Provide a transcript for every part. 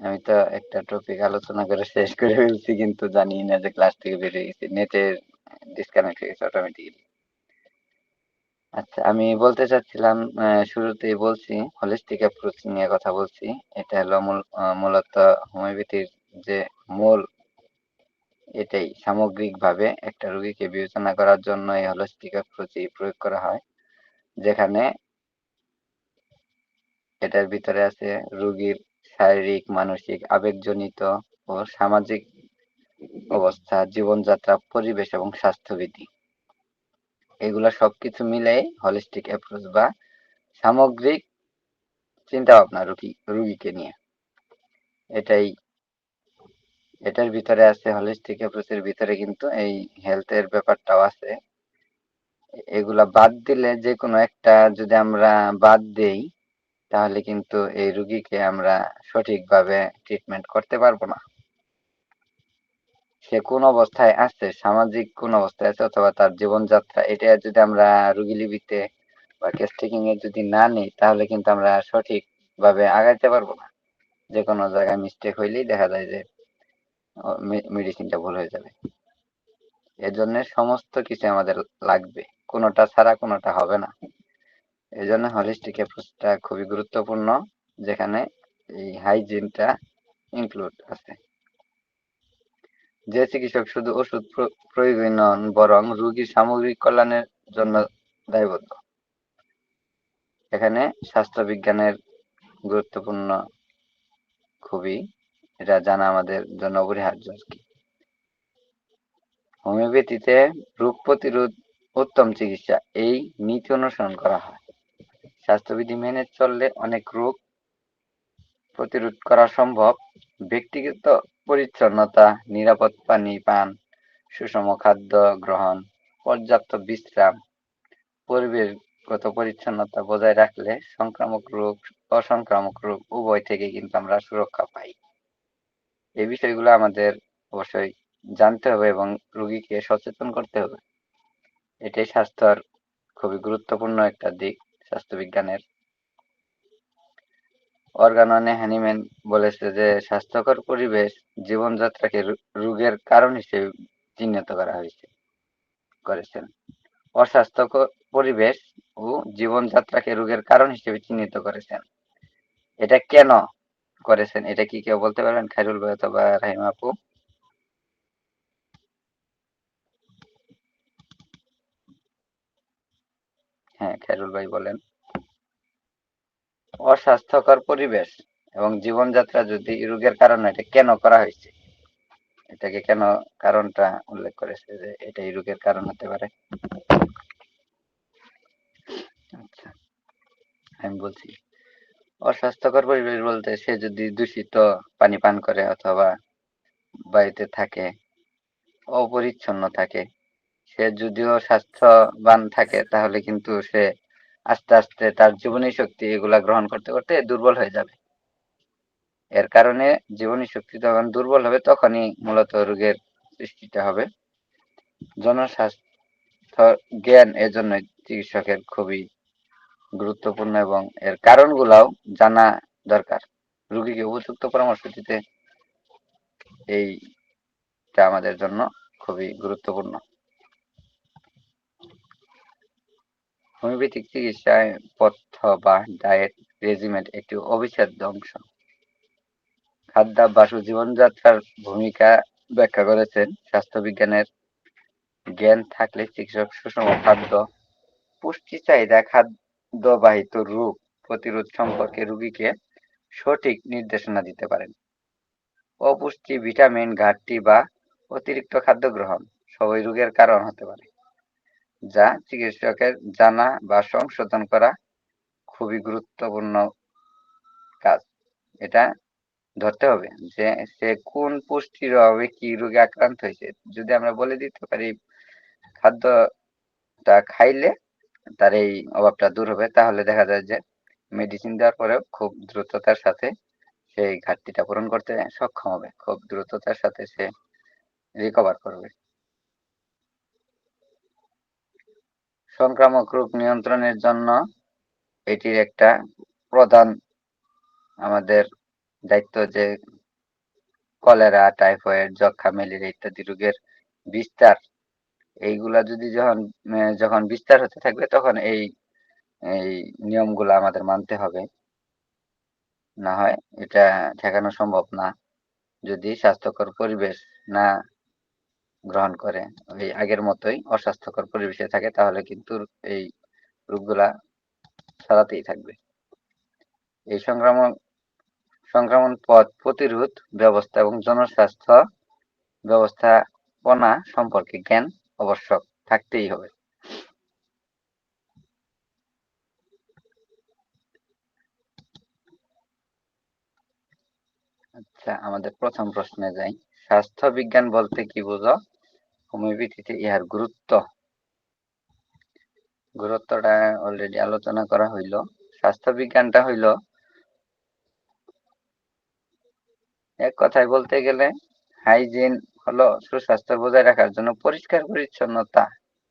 আমি তো একটা টপিক আলোচনা করে শেষ করে ফেলছি, কিন্তু জানি না যে ক্লাস থেকে বেরিয়ে গেছি, নেটের ডিসকানেক্ট হয়ে গেছে অটোমেটিক্যালি। আচ্ছা, আমি বলতে চাচ্ছিলাম, শুরুতেই বলছি হলিস্টিক অ্যাপ্রোচ নিয়ে কথা বলছি। এটা হলো মূলত হোমিওপ্যাথির যে মূল, এটাই সামগ্রিকভাবে একটা রোগীকে বিবেচনা করার জন্য এই হলিস্টিক অ্যাপ্রোচই প্রয়োগ করা হয়, যেখানে এটার ভিতরে আছে রোগীর শারীরিক, মানসিক, আবেগজনিত ও সামাজিক অবস্থা, জীবনযাত্রা, পরিবেশ এবং স্বাস্থ্যবিধি, এগুলা সবকিছু মিলে হলিস্টিক অ্যাপ্রোচ বা সামগ্রিক চিন্তা ভাবনা রুগীকে নিয়ে। এটাই, এটার ভিতরে আছে, হলিস্টিক অ্যাপ্রোচের ভিতরে কিন্তু এই হেলথের ব্যাপারটাও আছে। এগুলা বাদ দিলে, যে কোনো একটা যদি আমরা বাদ দেই, তাহলে কিন্তু এই রুগীকে আমরা সঠিকভাবে ট্রিটমেন্ট করতে পারবো না। সে কোন অবস্থায় আছে, সামাজিক কোন অবস্থায় আছে, অথবা তার জীবনযাত্রা, এটা যদি আমরা রুগী লিপিতে বা কেস টেকিং এ যদি না নিই, তাহলে কিন্তু আমরা সঠিকভাবে আগাইতে পারবো না। যে কোনো জায়গায় মিস্টেক হইলেই দেখা যায় যে মেডিসিনটা ভুল হয়ে যাবে। এজন্য সমস্ত কিছু আমাদের লাগবে, কোনোটা ছাড়া কোনোটা হবে না। এই জন্য হলিস্টিক অ্যাপ্রোচটা খুবই গুরুত্বপূর্ণ, যেখানে এই হাইজিনটা ইনক্লুড আছে। যে চিকিৎসক শুধু ওষুধ প্রয়োগই নন, বরং রোগীর সামগ্রিক কল্যাণের জন্য দায়বদ্ধ। এখানে স্বাস্থ্যবিজ্ঞানের গুরুত্বপূর্ণ খুবই, এটা জানা আমাদের জন্য অপরিহার্য আর কি। হোমিওপ্যাথিতে রোগ প্রতিরোধ উত্তম চিকিৎসা, এই নীতি অনুসরণ করা হয়। স্বাস্থ্যবিধি মেনে চললে অনেক রোগ প্রতিরোধ করা সম্ভব। ব্যক্তিগত পরিচ্ছন্নতা, নিরাপদ পানি পান, সুষম খাদ্য গ্রহণ, পর্যাপ্ত বিশ্রাম, পরিবেশগত পরিচ্ছন্নতা বজায় রাখলে সংক্রামক রোগ, অসংক্রামক রোগ উভয় থেকে কিন্তু আমরা সুরক্ষা পাই। এই বিষয়গুলো আমাদের অবশ্যই জানতে হবে এবং রোগীকে সচেতন করতে হবে। এটাই স্বাস্থ্যের খুবই গুরুত্বপূর্ণ একটা দিক স্বাস্থ্যবিজ্ঞানের। অর্গাননে হ্যানিম্যান বলেছে যে স্বাস্থ্যকর পরিবেশ জীবনযাত্রাকে রোগের কারণ হিসেবে চিহ্নিত করেছেন। অস্বাস্থ্যকর পরিবেশ ও জীবনযাত্রাকে রোগের কারণ হিসেবে চিহ্নিত করেছেন। এটা কেন করেছেন, এটা কি কেউ বলতে পারবেন? খায়রুল ভাই অথবা রাহিমা আপু? হ্যাঁ, খায়রুল ভাই বলেন। অস্বাস্থ্যকর পরিবেশ এবং জীবনযাত্রা যদি রোগের কারণ, এটা কেন করা হয়েছে, এটাকে কেন, কারণটা উল্লেখ করেছে যে এটাই রোগের কারণ হতে পারে। আচ্ছা, আমি বলছি, অস্বাস্থ্যকর পরিবেশ বলতে সে যদি দূষিত পানি পান করে, অথবা বাড়িতে থাকে, অপরিচ্ছন্ন থাকে, সে যদিও স্বাস্থ্যবান থাকে, তাহলে কিন্তু সে আস্তে আস্তে তার জীবনী শক্তি এগুলা গ্রহণ করতে করতে দুর্বল হয়ে যাবে। এর কারণে জীবনী শক্তি যখন দুর্বল হবে, তখনই মূলত রোগের সৃষ্টিটা হবে। জনস্বাস্থ্য জ্ঞান এজন্য চিকিৎসকের খুবই গুরুত্বপূর্ণ এবং এর কারণগুলাও জানা দরকার। রোগীকে উপযুক্ত পরামর্শ দিতে এইটা আমাদের জন্য খুবই গুরুত্বপূর্ণ। হোমিওপ্যাথিক চিকিৎসায় পথ্য বা ডায়েট রেজিমেন্ট একটি অবিচ্ছেদ্য অংশ। খাদ্যাভ্যাস ও জীবনযাত্রার ভূমিকা ব্যাখ্যা করেছেন। স্বাস্থ্যবিজ্ঞানের জ্ঞান থাকলে চিকিৎসক সুষম খাদ্য, পুষ্টি চাহিদা, খাদ্যবাহিত রোগ প্রতিরোধ সম্পর্কে রোগীকে সঠিক নির্দেশনা দিতে পারেন। অপুষ্টি, ভিটামিন ঘাটতি বা অতিরিক্ত খাদ্য গ্রহণ সবই রোগের কারণ হতে পারে, যা চিকিৎসকের জানা বা সংশোধন করা খুবই গুরুত্বপূর্ণ কাজ। এটা ধরতে হবে যে সে কোন পুষ্টির অভাবে কি রোগে আক্রান্ত হয়েছে। যদি আমরা বলে দিতে পারি খাদ্যটা খাইলে তার এই অভাবটা দূর হবে, তাহলে দেখা যায় যে মেডিসিন দেওয়ার পরেও খুব দ্রুততার সাথে সেই ঘাটতিটা পূরণ করতে সক্ষম হবে, খুব দ্রুততার সাথে সে রিকভার করবে। সংক্রামক রোগ নিয়ন্ত্রণের জন্য এটির একটা প্রধান আমাদের দায়িত্ব যে কলেরা, টাইফয়েড, যক্ষ্মা, ম্যালেরিয়া ইত্যাদি রোগের বিস্তার, এইগুলা যদি যখন বিস্তার হতে থাকবে তখন এই এই নিয়মগুলো আমাদের মানতে হবে। না হয় এটা ঠেকানো সম্ভব না। যদি স্বাস্থ্যকর পরিবেশ না গ্রহণ করে, ওই আগের মতোই অস্বাস্থ্যকর পরিবেশে থাকে, তাহলে কিন্তু এই রোগগুলা ছড়াতেই থাকবে। এই সংক্রমণ পথ প্রতিরোধ ব্যবস্থা এবং জনস্বাস্থ্য ব্যবস্থাপনা সম্পর্কে জ্ঞান আবশ্যক থাকতেই হবে। আচ্ছা, আমাদের প্রথম প্রশ্নে যাই। স্বাস্থ্য বিজ্ঞান বলতে কি বোঝো? হোমিওপ্যাথিতে ইহার গুরুত্বটা অলরেডি আলোচনা করা হইল। স্বাস্থ্য বিজ্ঞানটা হইল, এক কথায় বলতে গেলে, হাইজিন হলো সুস্বাস্থ্য বজায় রাখার জন্য পরিষ্কার পরিচ্ছন্নতা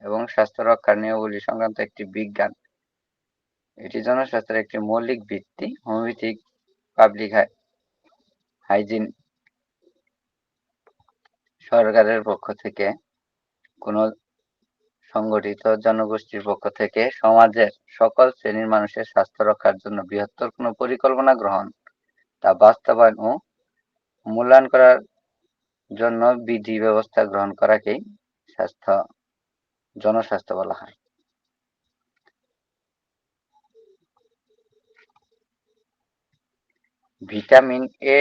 এবং স্বাস্থ্য রক্ষার নিয়মাবলী সংক্রান্ত একটি বিজ্ঞান। এটি জনস্বাস্থ্যের একটি মৌলিক ভিত্তি। হোমিওপ্যাথিক পাবলিক হাইজিন সরকারের পক্ষ থেকে, কোনো সংগঠিত জনগোষ্ঠীর পক্ষ থেকে সমাজের সকল শ্রেণীর মানুষের স্বাস্থ্য রক্ষার জন্য বৃহত্তর কোনো পরিকল্পনা গ্রহণ, তা বাস্তবায়ন ও মূল্যায়ন করার জন্য বিধি ব্যবস্থা গ্রহণ করাকেই জনস্বাস্থ্য বলা হয়। ভিটামিন এ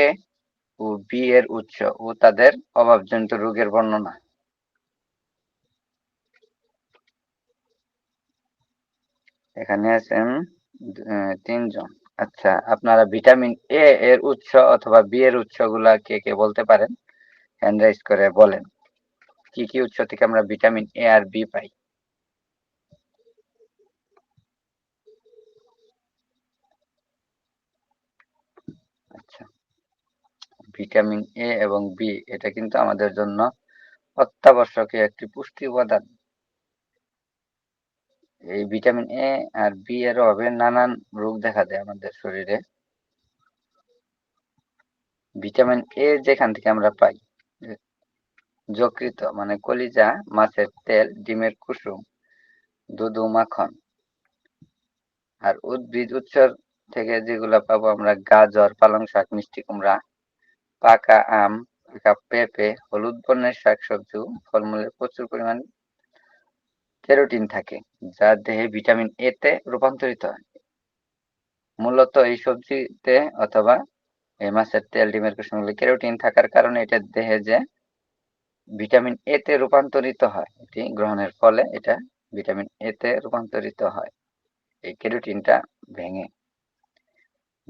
ও বি এর উৎস ও তাদের অভাবজনিত রোগের বর্ণনা। এখানে আছেন তিনজন। আচ্ছা, আপনারা ভিটামিন এ এর উৎস অথবা বি এর উৎসগুলা কে কে বলতে পারেন? হ্যান্ড রাইজ করে বলেন, কি কি উৎস থেকে আমরা ভিটামিন এ আর বি পাই? আচ্ছা, ভিটামিন এ এবং বি এটা কিন্তু আমাদের জন্য অত্যাবশ্যকীয় একটি পুষ্টি উপাদান। এই ভিটামিন এ আর বি এর অভাবে নানান রোগ দেখা দেয় আমাদের শরীরে। ভিটামিন এ যেখান থেকে আমরা পাই, যকৃৎ মানে কলিজা, মাছের তেল, ডিমের কুসুম, দুধ ও মাখন। আর উদ্ভিদ উৎস থেকে যেগুলা পাবো আমরা, গাজর, পালং শাক, মিষ্টি কুমড়া, পাকা আম, পাকা পেঁপে, হলুদ বর্ণের শাকসবজি, ফলমূলে প্রচুর পরিমাণ ক্যারোটিন থাকে, যা দেহে ভিটামিন এ তে রূপান্তরিত হয়। মূলত এই সবজিতে অথবা এই মাছের তেল, ডিমের কুসুমগুলো ক্যারোটিন থাকার কারণে এটা দেহে যে ভিটামিন এ তে রূপান্তরিত হয়, এটি গ্রহণের ফলে এটা ভিটামিন এ তে রূপান্তরিত হয় এই ক্যারোটিনটা ভেঙে।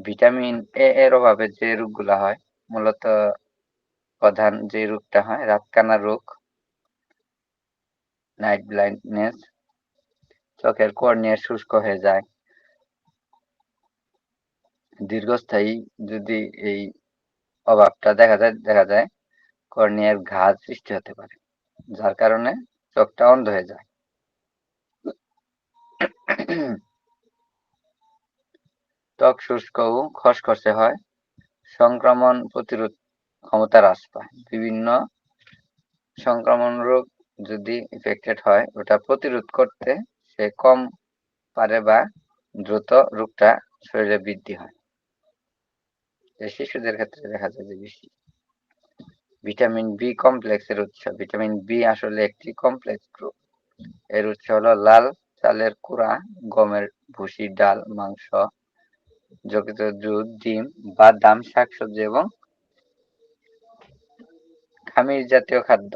ভিটামিন এ এর অভাবে যে রোগগুলা হয়, মূলত প্রধান যে রোগটা হয় রাতকানা রোগ, নাইট ব্লাইন্ডনেস, চোখের কর্নিয়া শুষ্ক হয়ে যায়। দীর্ঘস্থায়ী যদি এই অভাবটা দেখা যায় কর্নিয়ার ঘা সৃষ্টি হতে পারে, যার কারণে চোখটা অন্ধ হয়ে যায়। ত্বক শুষ্ক ও খসখসে হয়। সংক্রমণ প্রতিরোধ ক্ষমতা হ্রাস পায়। বিভিন্ন সংক্রমণ রোগ যদি ইফেক্টেড হয়, ওটা প্রতিরোধ করতে সে কম পারে বা দ্রুত রোগটা শরীরে বৃদ্ধি হয়। শিশুদের ক্ষেত্রে দেখা যায় যে বেশি। ভিটামিন বি কমপ্লেক্সের উৎস। ভিটামিন বি আসলে একটি কমপ্লেক্স গ্রুপ। এর উৎস হলো লাল চালের কুড়া, গমের ভুসি, ডাল, মাংস, যকৃৎ, দুধ, ডিম, বাদাম, শাকসবজি এবং খামির জাতীয় খাদ্য।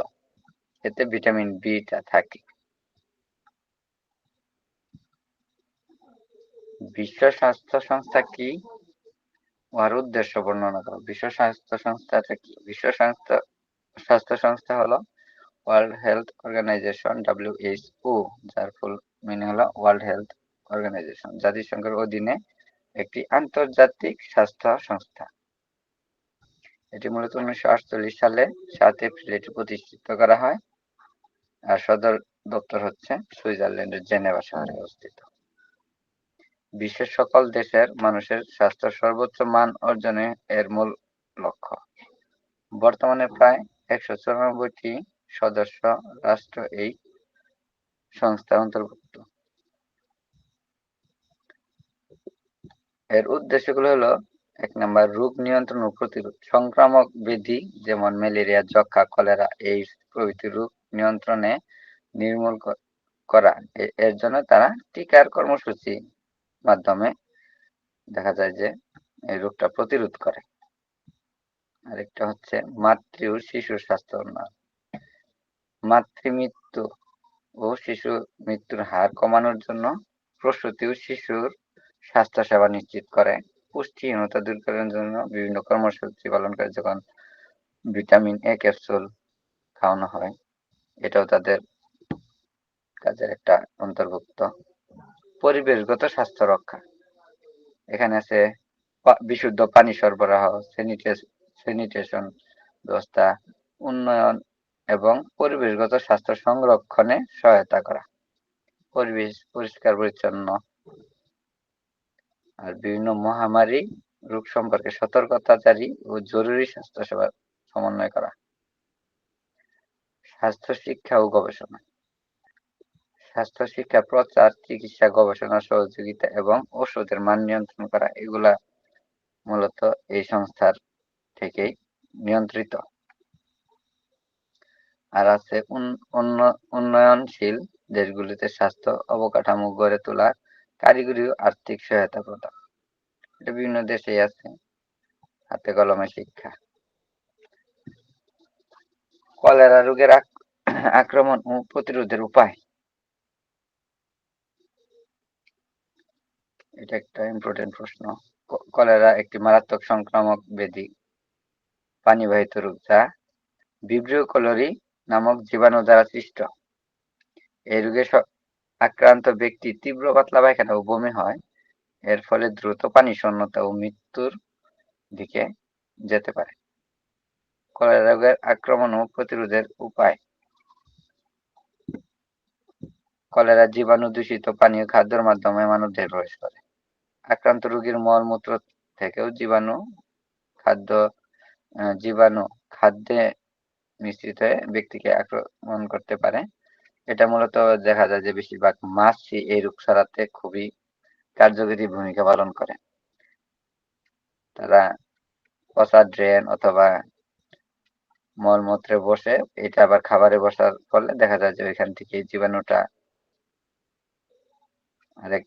এতে ভিটামিন বিটা থাকে। বিশ্ব স্বাস্থ্য সংস্থা কি? উহার উদ্দেশ্য বর্ণনা করো। বিশ্ব স্বাস্থ্য সংস্থাটা কি? বিশ্ব স্বাস্থ্য সংস্থা হলো ওয়ার্ল্ড হেলথ অর্গানাইজেশন, WHO, যার ফুল মিনিং হলো ওয়ার্ল্ড হেলথ অর্গানাইজেশন, জাতিসংঘের অধীনে একটি আন্তর্জাতিক স্বাস্থ্য সংস্থা। এটি মূলত 1948 সালে 7 এপ্রিল এটি প্রতিষ্ঠিত করা হয়। আর সদর দপ্তর হচ্ছে সুইজারল্যান্ডের জেনেভা শহরে অবস্থিত। বিশ্বের সকল দেশের মানুষের স্বাস্থ্য সর্বোচ্চ মান অর্জনে এর মূল লক্ষ্য। বর্তমানে প্রায় 194টি সদস্য রাষ্ট্র এই সংস্থার অন্তর্ভুক্ত। এর উদ্দেশ্যগুলো হলো 1 নাম্বার রোগ নিয়ন্ত্রণ ও প্রতিরোধ। সংক্রামক ব্যাধি যেমন ম্যালেরিয়া, যক্ষ্মা, কলেরা, এইডস প্রভৃতি রোগ নিয়ন্ত্রণে নির্মূল করা। এর জন্য তারা টিকার কর্মসূচির মাধ্যমে দেখা যায় যে এই রোগটা প্রতিরোধ করে। আরেকটা হচ্ছে মাতৃ ও শিশুর স্বাস্থ্য উন্নয়ন। মাতৃমৃত্যু ও শিশু মৃত্যুর হার কমানোর জন্য প্রসূতি ও শিশুর স্বাস্থ্যসেবা নিশ্চিত করে। পুষ্টিহীনতা দূর করার জন্য বিভিন্ন কর্মসূচি পালন করে, যখন ভিটামিন এ ক্যাপসুল খাওয়ানো হয়, এটাও তাদের কাজের একটা অন্তর্ভুক্ত। পরিবেশগত স্বাস্থ্য রক্ষা, এখানে আছে বিশুদ্ধ পানি সরবরাহ, স্যানিটেশন ব্যবস্থা উন্নয়ন এবং পরিবেশগত স্বাস্থ্য সংরক্ষণে সহায়তা করা। পরিবেশ পরিষ্কার পরিচ্ছন্ন আর বিভিন্ন মহামারী রোগ সম্পর্কে সতর্কতা জারি ও জরুরি স্বাস্থ্যসেবা সমন্বয় করা। স্বাস্থ্য শিক্ষা ও গবেষণা, স্বাস্থ্য শিক্ষা প্রচার, চিকিৎসা, গবেষণা, সহযোগিতা এবং ওষুধের মান নিয়ন্ত্রণ করা, এগুলা মূলত এই সংস্থার থেকেই নিয়ন্ত্রিত। আর আছে উন্নয়নশীল দেশগুলিতে স্বাস্থ্য অবকাঠামো গড়ে তোলা, কারিগরি ও আর্থিক সহায়তা প্রদান। এটা বিভিন্ন দেশেই আছে, হাতে কলমে শিক্ষা। কলেরা রোগের আক্রমণ ও প্রতিরোধের উপায়, এটা একটা ইম্পর্টেন্ট প্রশ্ন। কলেরা একটি মারাত্মক সংক্রামক ব্যাধি, পানিবাহিত রোগ, যা ভিব্রিও কলোরি নামক জীবাণু দ্বারা সৃষ্ট। এই রোগে আক্রান্ত ব্যক্তি তীব্র পাতলা পায়খানা ও বমি হয়। এর ফলে দ্রুত পানি শূন্যতা ও মৃত্যুর দিকে যেতে পারে। কলেরা রোগের আক্রমণ ও প্রতিরোধের উপায়, কলেরা জীবাণু দূষিত পানীয় খাদ্যের মাধ্যমে মানবদেহে প্রবেশ করে। আক্রান্ত রোগীর মলমূত্র থেকেও জীবাণু খাদ্যে মিশ্রিত হয়ে ব্যক্তিকে আক্রমণ করতে পারে। এটা মূলত দেখা যায় যে বেশিরভাগ মাছই এই রোগ ছড়াতে খুবই কার্যকরী ভূমিকা পালন করে। তারা পচা ড্রেন অথবা মলমূত্রে বসে, এটা আবার খাবারে বসার ফলে দেখা যায় যে ওইখান থেকে জীবাণুটা আরেক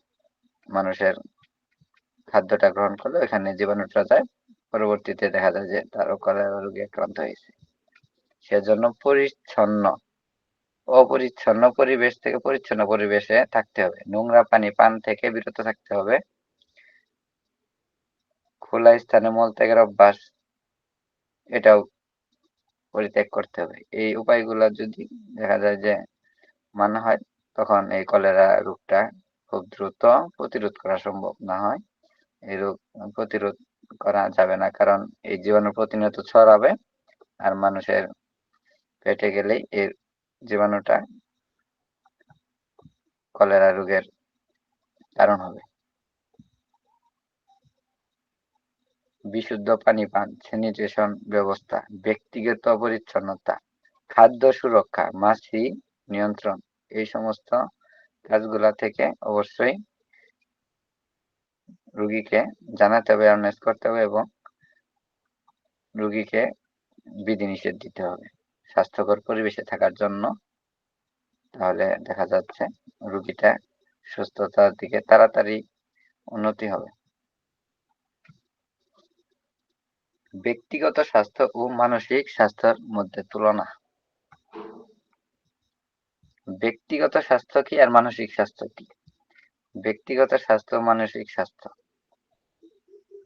মানুষের খাদ্যটা গ্রহণ করলে ওইখানে জীবাণুটা যায়, পরবর্তীতে দেখা যায় যে তারও কলেরা রোগে আক্রান্ত হয়েছে। সেজন্য অপরিচ্ছন্ন পরিবেশ থেকে পরিচ্ছন্ন পরিবেশে থাকতে হবে। নোংরা পানি পান থেকে বিরত থাকতে হবে। খোলা স্থানে মলত্যাগের অভ্যাস, এটাও পরিত্যাগ করতে হবে। এই উপায়গুলো যদি দেখা যায় যে মানা হয়, তখন এই কলেরা রোগটা খুব দ্রুত প্রতিরোধ করা সম্ভব। না হয় এই রোগ প্রতিরোধ করা যাবে না, কারণ এই জীবাণু প্রতিনিয়ত ছড়াবে আর মানুষের পেটে গেলেই এর জীবাণুটা কলেরা রোগের কারণ হবে। বিশুদ্ধ পানি পান, স্যানিটেশন ব্যবস্থা, ব্যক্তিগত পরিচ্ছন্নতা, খাদ্য সুরক্ষা, মাছি নিয়ন্ত্রণ, এই সমস্ত কাজগুলা থেকে অবশ্যই রোগীকে জানাতে হবে, অ্যাওয়ারনেস করতে হবে এবং রোগীকে বিধিনিষেধ দিতে হবে স্বাস্থ্যকর পরিবেশে থাকার জন্য। তাহলে দেখা যাচ্ছে রোগীটা সুস্থতার দিকে তাড়াতাড়ি উন্নতি হবে। ব্যক্তিগত স্বাস্থ্য ও মানসিক স্বাস্থ্যের মধ্যে তুলনা। ব্যক্তিগত স্বাস্থ্য কি আর মানসিক স্বাস্থ্য কি? ব্যক্তিগত স্বাস্থ্য, মানসিক স্বাস্থ্য।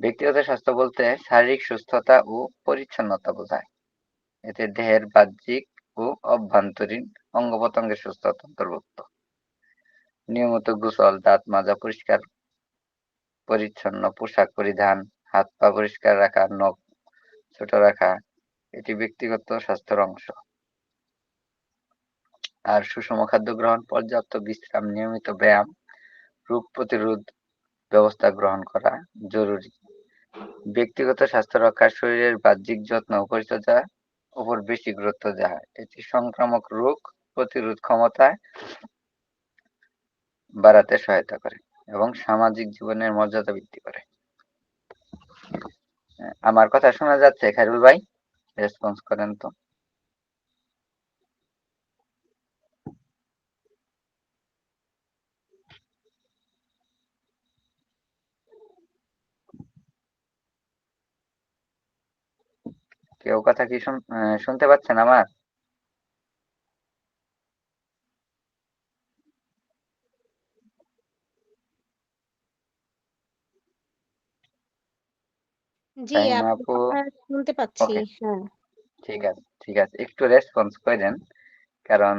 ব্যক্তিগত স্বাস্থ্য বলতে শারীরিক সুস্থতা ও পরিচ্ছন্নতা বোঝায়। এতে দেহের বাহ্যিক ও অভ্যন্তরীণ অঙ্গ প্রত্যঙ্গের সুস্থতা অন্তর্ভুক্ত। নিয়মিত গোসল, দাঁত মাজা, পরিষ্কার পরিচ্ছন্ন পোশাক পরিধান, হাত পা পরিষ্কার রাখা, নখ ছোট রাখা, এটি ব্যক্তিগত স্বাস্থ্যের অংশ। আর সুষম খাদ্য গ্রহণ, পর্যাপ্ত বিশ্রাম, নিয়মিত ব্যায়াম, রোগ প্রতিরোধ ব্যবস্থা গ্রহণ করা জরুরি। ব্যক্তিগত স্বাস্থ্য রক্ষা শরীরের বাহ্যিক যত্ন ও পরিচর্যার উপর বেশি গুরুত্ব দেওয়া হয়। এটি সংক্রামক রোগ প্রতিরোধ ক্ষমতায় বাড়াতে সহায়তা করে এবং সামাজিক জীবনের মর্যাদা বৃদ্ধি করে। আমার কথা শোনা যাচ্ছে খায়রুল ভাই? রেসপন্স করেন তো। কেউ কথা কি শুনতে পাচ্ছেন আমার? জি, রাহিমা আপনার আপু? কথা শুনতে পাচ্ছি। ওকে, হ্যাঁ। ঠিক আছে, ঠিক আছে, একটু রেসপন্স করেন, কারণ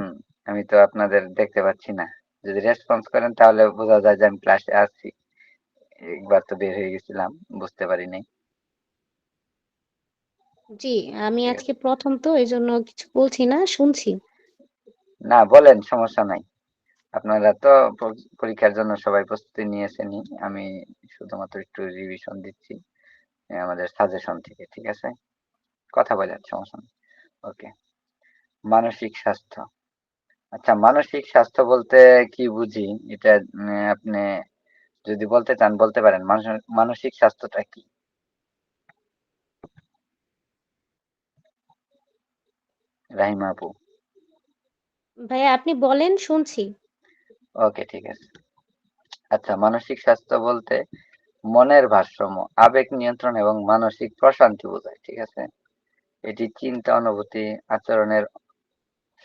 আমি তো আপনাদের দেখতে পাচ্ছি না। যদি রেসপন্স করেন তাহলে বোঝা যায় যে আমি ক্লাসে আছি। একবার তো বের হয়ে গেছিলাম, বুঝতে পারি নাই। জি, আমি ঠিক আজকে আছে, ১ম তো এজন্য কিছু বলছি না, শুনছি। না বলেন, সমস্যা নাই। আপনারা তো পরীক্ষার জন্য সবাই প্রস্তুতি নিয়েছেনই। আমি শুধুমাত্র একটু রিভিশন দিচ্ছি আমাদের সাজেশন থেকে। ঠিক আছে, কথা বলেন, সমস্যা নেই। ওকে, মানসিক স্বাস্থ্য। আচ্ছা, মানসিক স্বাস্থ্য বলতে কি বুঝি এটা আপনি যদি বলতে চান বলতে পারেন। মানসিক স্বাস্থ্যটা কি? রাহিমা আপু? ভাইয়া আপনি বলেন, শুনছি। ওকে, ঠিক আছে। আচ্ছা, মানসিক স্বাস্থ্য বলতে মনের ভারসাম্য, আবেগ নিয়ন্ত্রণ এবং মানসিক প্রশান্তি বোঝায়। ঠিক আছে, এটি চিন্তা, অনুভূতি, আচরণের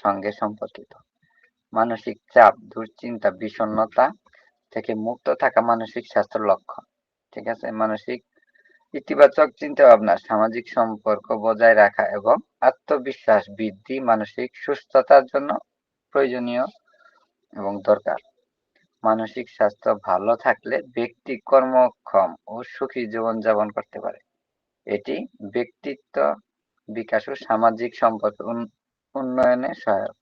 সঙ্গে সম্পর্কিত। মানসিক চাপ, দুশ্চিন্তা, বিষণ্ণতা থেকে মুক্ত থাকা মানসিক স্বাস্থ্যের লক্ষণ। ঠিক আছে, মানসিক ইতিবাচক চিন্তাভাবনা, সামাজিক সম্পর্ক বজায় রাখা এবং আত্মবিশ্বাস বৃদ্ধি মানসিক সুস্থতার জন্য প্রয়োজনীয় এবং দরকার। মানসিক স্বাস্থ্য ভালো থাকলে ব্যক্তি কর্মক্ষম ও সুখী জীবনযাপন করতে পারে। এটি ব্যক্তিত্ব বিকাশ ও সামাজিক সম্পর্ক উন্নয়নে সহায়ক।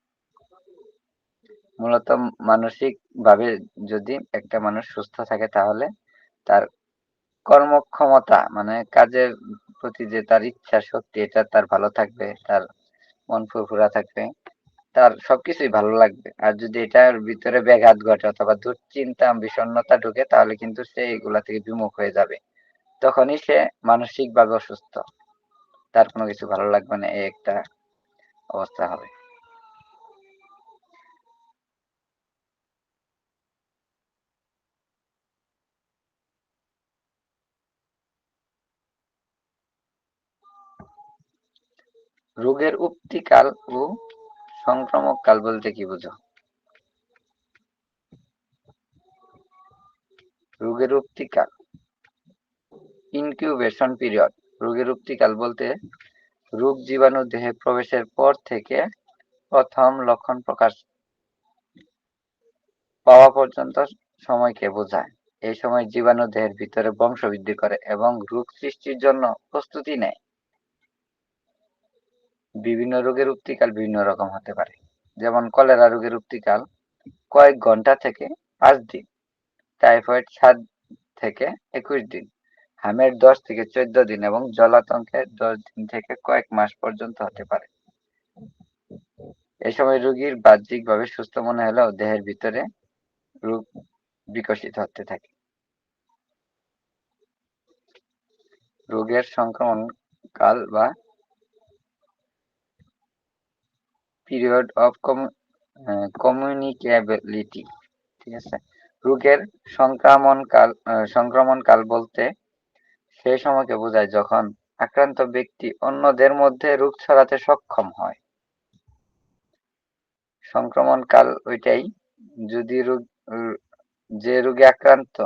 মূলত মানসিকভাবে যদি একটা মানুষ সুস্থ থাকে তাহলে তার কর্মক্ষমতা, মানে কাজের প্রতি যে তার ইচ্ছা শক্তি, এটা তার ভালো থাকবে, তার মন ফুরফুরা থাকবে, তার সবকিছুই ভালো লাগবে। আর যদি এটার ভিতরে ব্যাঘাত ঘটে অথবা দুশ্চিন্তা বিষণ্ণতা ঢুকে তাহলে কিন্তু সে এগুলা থেকে বিমুখ হয়ে যাবে। তখনই সে মানসিকভাবে অসুস্থ, তার কোনো কিছু ভালো লাগবে না, এই একটা অবস্থা হবে। রোগের উত্তিকাল ও সংক্রামক কাল বলতে কি বুঝো? রোগের উত্তিকাল, ইনকিউবেশন পিরিয়ড। রোগের উত্তিকাল বলতে রোগ জীবাণু দেহে প্রবেশের পর থেকে প্রথম লক্ষণ প্রকাশ পাওয়া পর্যন্ত সময়কে বোঝায়। এই সময় জীবাণু দেহের ভিতরে বংশবৃদ্ধি করে এবং রোগ সৃষ্টির জন্য প্রস্তুতি নেয়। বিভিন্ন রোগের উত্তিকাল বিভিন্ন রকম হতে পারে। যেমন কলেরা রোগের উত্তিকাল কয়েক ঘন্টা থেকে 5 দিন, টাইফয়েড 7 থেকে 21 দিন, হামের 10 থেকে 14 দিন এবং জলাতঙ্কের 10 দিন থেকে কয়েক মাস পর্যন্ত হতে পারে। এই সময় রোগীর বাহ্যিকভাবে সুস্থ মনে হলেও দেহের ভিতরে রোগ বিকশিত হতে থাকে। রোগের সংক্রমণ কাল বা পিরিয়ড অফ কমিউনিকেবিলিটি। ঠিক আছে, রোগের সংক্রমণকাল বলতে সেই সময়কে বোঝায় যখন আক্রান্ত ব্যক্তি অন্যদের মধ্যে রোগ ছড়াতে সক্ষম হয়। সংক্রমণকাল ওইটাই যদি যে রোগে আক্রান্ত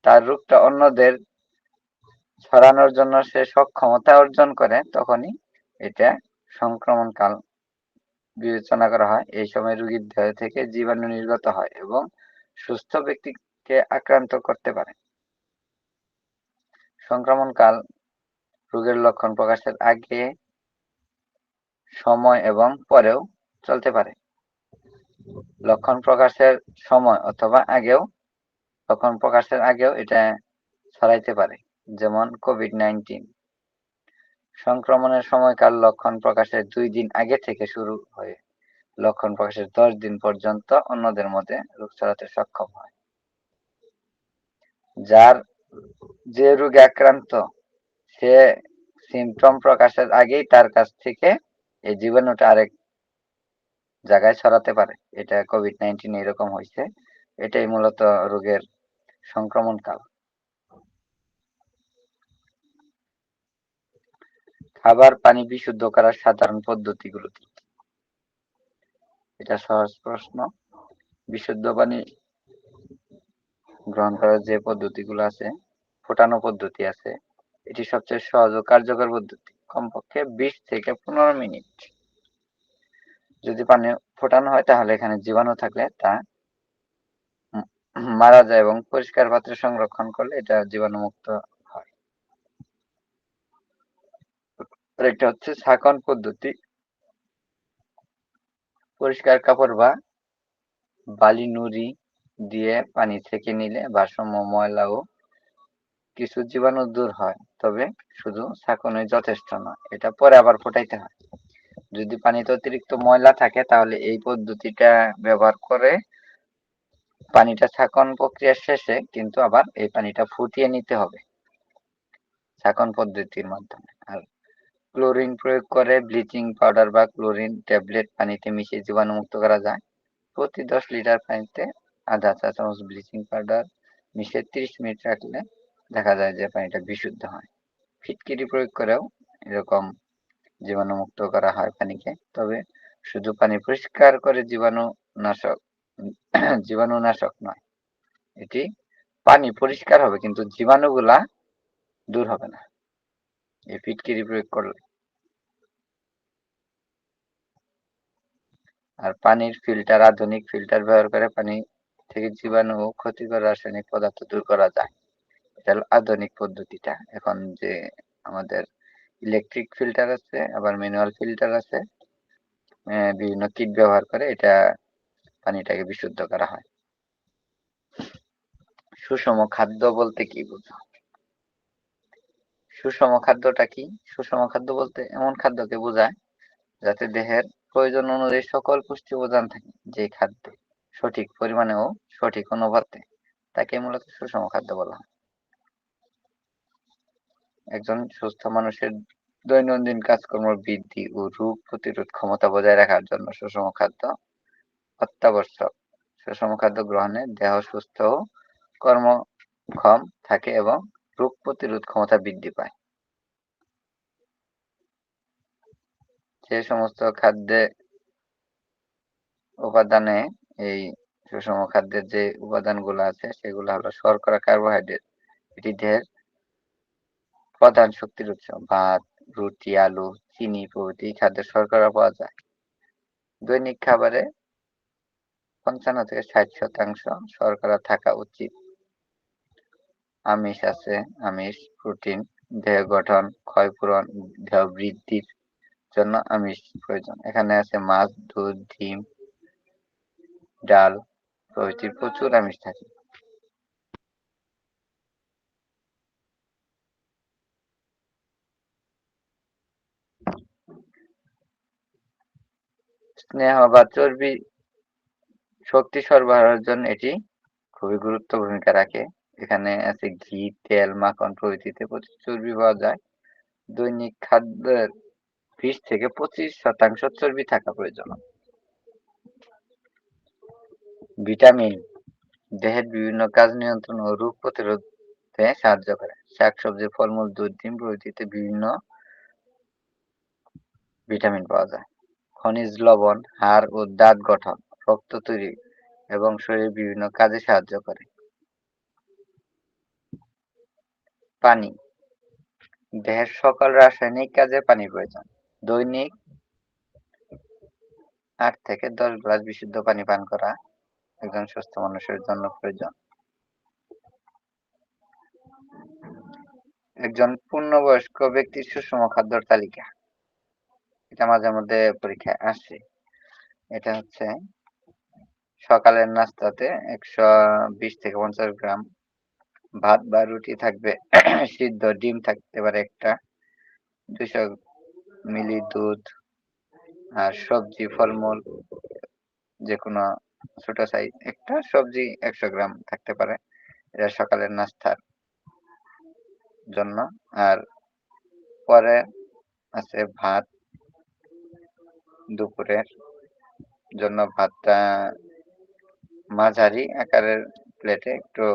তার রোগটা অন্যদের ছড়ানোর জন্য সে সক্ষমতা অর্জন করে, তখনই এটা সংক্রমণকাল বিবেচনা করা হয়। এই সময় রোগীর দেহ থেকে জীবাণু নির্গত হয় এবং সুস্থ ব্যক্তিকে আক্রান্ত করতে পারে। সংক্রমণকাল রোগের লক্ষণ প্রকাশের আগে, সময় এবং পরেও চলতে পারে। লক্ষণ প্রকাশের সময় অথবা আগেও, লক্ষণ প্রকাশের আগেও এটা ছড়াইতে পারে। যেমন কোভিড-19 সংক্রমণের সময়কাল লক্ষণ প্রকাশের 2 দিন আগে থেকে শুরু হয়ে লক্ষণ প্রকাশের 10 দিন পর্যন্ত অন্যদের মধ্যে রোগ ছড়াতে সক্ষম হয়। যে রোগে আক্রান্ত সে সিমটম প্রকাশের আগেই তার কাছ থেকে এই জীবাণুটা আরেক জায়গায় ছড়াতে পারে। এটা কোভিড-19 এরকম হয়েছে। এটাই মূলত রোগের সংক্রমণ কাল। খাবার পানি বিশুদ্ধ করার সাধারণ পদ্ধতিগুলো কি? এটা সহজ প্রশ্ন। বিশুদ্ধ পানি গ্রহণ করার যে পদ্ধতিগুলো আছে, ফোটানো পদ্ধতি আছে, এটি সবচেয়ে সহজ ও কার্যকর পদ্ধতি। কমপক্ষে 20 থেকে 15 মিনিট যদি পানি ফোটানো হয় তাহলে এখানে জীবাণু থাকলে তা মারা যায় এবং পরিষ্কার পাত্রে সংরক্ষণ করলে এটা জীবাণুমুক্ত হয়। আরেকটা হচ্ছে ছাঁকন পদ্ধতি। পরিষ্কার কাপড় বা বালি নুড়ি দিয়ে পানি ছেঁকে নিলে ভারসাম্য ময়লা ও কিছু জীবাণু দূর হয়। তবে শুধু ছাঁকনই যথেষ্ট নয়, এটা পরে আবার ফোটাইতে হয়। যদি পানিতে অতিরিক্ত ময়লা থাকে তাহলে এই পদ্ধতিটা ব্যবহার করে পানিটা ছাঁকন প্রক্রিয়া শেষে কিন্তু আবার এই পানিটা ফুটিয়ে নিতে হবে ছাঁকন পদ্ধতির মাধ্যমে। আর ক্লোরিন প্রয়োগ করে ব্লিচিং পাউডার বা ক্লোরিন ট্যাবলেট পানিতে মিশিয়ে জীবাণুমুক্ত করা যায়। প্রতি 10 লিটার পানিতে আধা চা চামচ ব্লিচিং পাউডার মিশিয়ে 30 মিনিট রাখলে দেখা যায় যে পানিটা বিশুদ্ধ হয়। ফিটকিরি প্রয়োগ করেও এরকম জীবাণুমুক্ত করা হয় পানিকে। তবে শুধু পানি পরিষ্কার করে জীবাণুনাশক নয়, এটি পানি পরিষ্কার হবে কিন্তু জীবাণুগুলা দূর হবে না এই ফিটকিরি প্রয়োগ করলে। আর পানির ফিল্টার, আধুনিক ফিল্টার ব্যবহার করে পানি থেকে জীবাণু ও ক্ষতিকর রাসায়নিক পদার্থ দূর করা যায়। এটা হলো আধুনিক পদ্ধতিটা। এখন যে আমাদের ইলেকট্রিক ফিল্টার আছে, আবার ম্যানুয়াল ফিল্টার আছে, বিভিন্ন কিট ব্যবহার করে এটা পানিটাকে বিশুদ্ধ করা হয়। সুষম খাদ্য বলতে কি বোঝো? সুষম খাদ্যটা কি? সুষম খাদ্য বলতে এমন খাদ্যকে বোঝায় যাতে দেহের প্রয়োজন অনুযায়ী সকল পুষ্টি উপাদান থাকে। যে খাদ্যে সঠিক পরিমাণে ও সঠিক অনুপাতে তাকে মূলত সুষম খাদ্য বলা হয়। একজন সুস্থ মানুষের দৈনন্দিন কাজকর্ম বৃদ্ধি ও রোগ প্রতিরোধ ক্ষমতা বজায় রাখার জন্য সুষম খাদ্য অত্যাবশ্যক। সুষম খাদ্য গ্রহণে দেহ সুস্থ ও কর্মক্ষম থাকে এবং রোগ প্রতিরোধ ক্ষমতা বৃদ্ধি পায়। যে সমস্ত খাদ্যে উপাদানে এই সুষম খাদ্যের যে উপাদানগুলো আছে সেগুলো হলো শর্করা, কার্বোহাইড্রেট। এটি দেহের প্রধান শক্তির উৎস। ভাত, রুটি, আলু, চিনি প্রভৃতি খাদ্যে শর্করা পাওয়া যায়। দৈনিক খাবারে ৫৫ থেকে ৬০% শর্করা থাকা উচিত। আমিষ আছে, আমিষ প্রোটিন, দেহ গঠন, ক্ষয়পূরণ, দেহ বৃদ্ধির জন্য আমিষ প্রয়োজন। এখানে আছে মাছ, দুধ, ডিম, ডাল প্রভৃতির প্রচুর আমিষ থাকে। স্নেহ বা চর্বি শক্তি সরবরাহের জন্য এটি খুবই গুরুত্ব ভূমিকা রাখে। এখানে আছে ঘি, তেল, মাখন প্রভৃতিতে প্রচুর চর্বি পাওয়া যায়। দৈনিক খাদ্যের 20 থেকে 25% চর্বি থাকা প্রয়োজন। ভিটামিন দেহের বিভিন্ন কাজ নিয়ন্ত্রণ ও রোগ প্রতিরোধে সাহায্য করে। শাকসবজি, ফলমূল, দুধ, ডিম প্রভৃতিতে বিভিন্ন ভিটামিন পাওয়া যায়। খনিজ লবণ হাড় ও দাঁত গঠন, রক্ত তৈরি এবং শরীরের বিভিন্ন কাজে সাহায্য করে। পানি দেহের সকল রাসায়নিক কাজে পানি প্রয়োজন। দৈনিক 8 থেকে 10 গ্লাস বিশুদ্ধ পানি পান করা একজন সুস্থ মানুষের জন্য প্রয়োজন। একজন পূর্ণবয়স্ক ব্যক্তির সুষম খাদ্যের তালিকা, এটা মাঝে মধ্যে পরীক্ষায় আসে। এটা হচ্ছে সকালের নাস্তাতে 120 থেকে 50 গ্রাম ভাত বা রুটি থাকবে, সিদ্ধ ডিম থাকতে পারে একটা, 200 মিলি দুধ, আর সবজি ফলমূল যে কোনো ছোট সাইজ একটা সবজি 100 গ্রাম থাকতে পারে, এটা সকালের নাস্তার জন্য। আর পরে আছে ভাত, দুপুরের জন্য ভাতটা মাঝারি আকারের প্লেটে একটু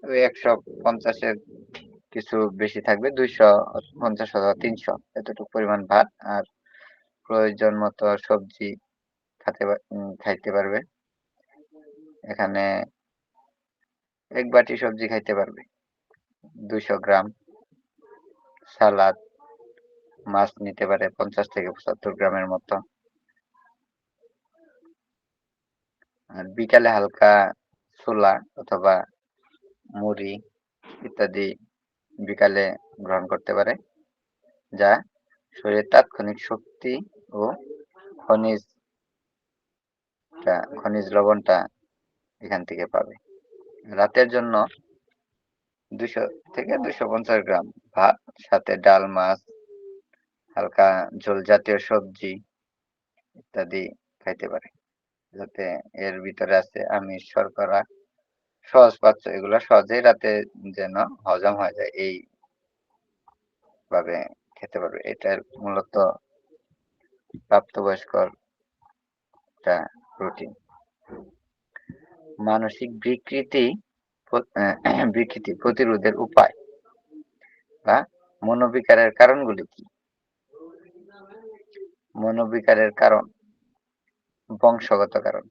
ওই 150-এর কিছু বেশি থাকবে, 250 অথবা 300 এতটুকু পরিমাণ ভাত। আর প্রয়োজন মতো সবজি খাইতে পারবে। এখানে 1 বাটি সবজি খাইতে পারবে, 200 গ্রাম। সালাদ, মাছ নিতে পারে 50 থেকে 75 গ্রামের মতো। আর বিকালে হালকা ছোলা অথবা মুড়ি ইত্যাদি বিকালে গ্রহণ করতে পারে, যা শরীরের তাৎক্ষণিক শক্তি ও খনিজ লবণটা এখান থেকে পাবে। রাতের জন্য 200 থেকে 250 গ্রাম ভাত, সাথে ডাল, মাছ, হালকা ঝোল জাতীয় সবজি ইত্যাদি খাইতে পারে, যাতে এর ভিতরে আছে আমিষ, শর্করা, সহজ পাচ্য, এগুলো সহজেই রাতে যেন হজম হয়ে যায় এই ভাবে খেতে পারবে। এটার মূলত প্রাপ্তবয়স্কর একটা প্রোটিন। মানসিক বিকৃতি প্রতিরোধের উপায় বা মনোবিকারের কারণগুলি কি? মনোবিকারের কারণ: বংশগত কারণ।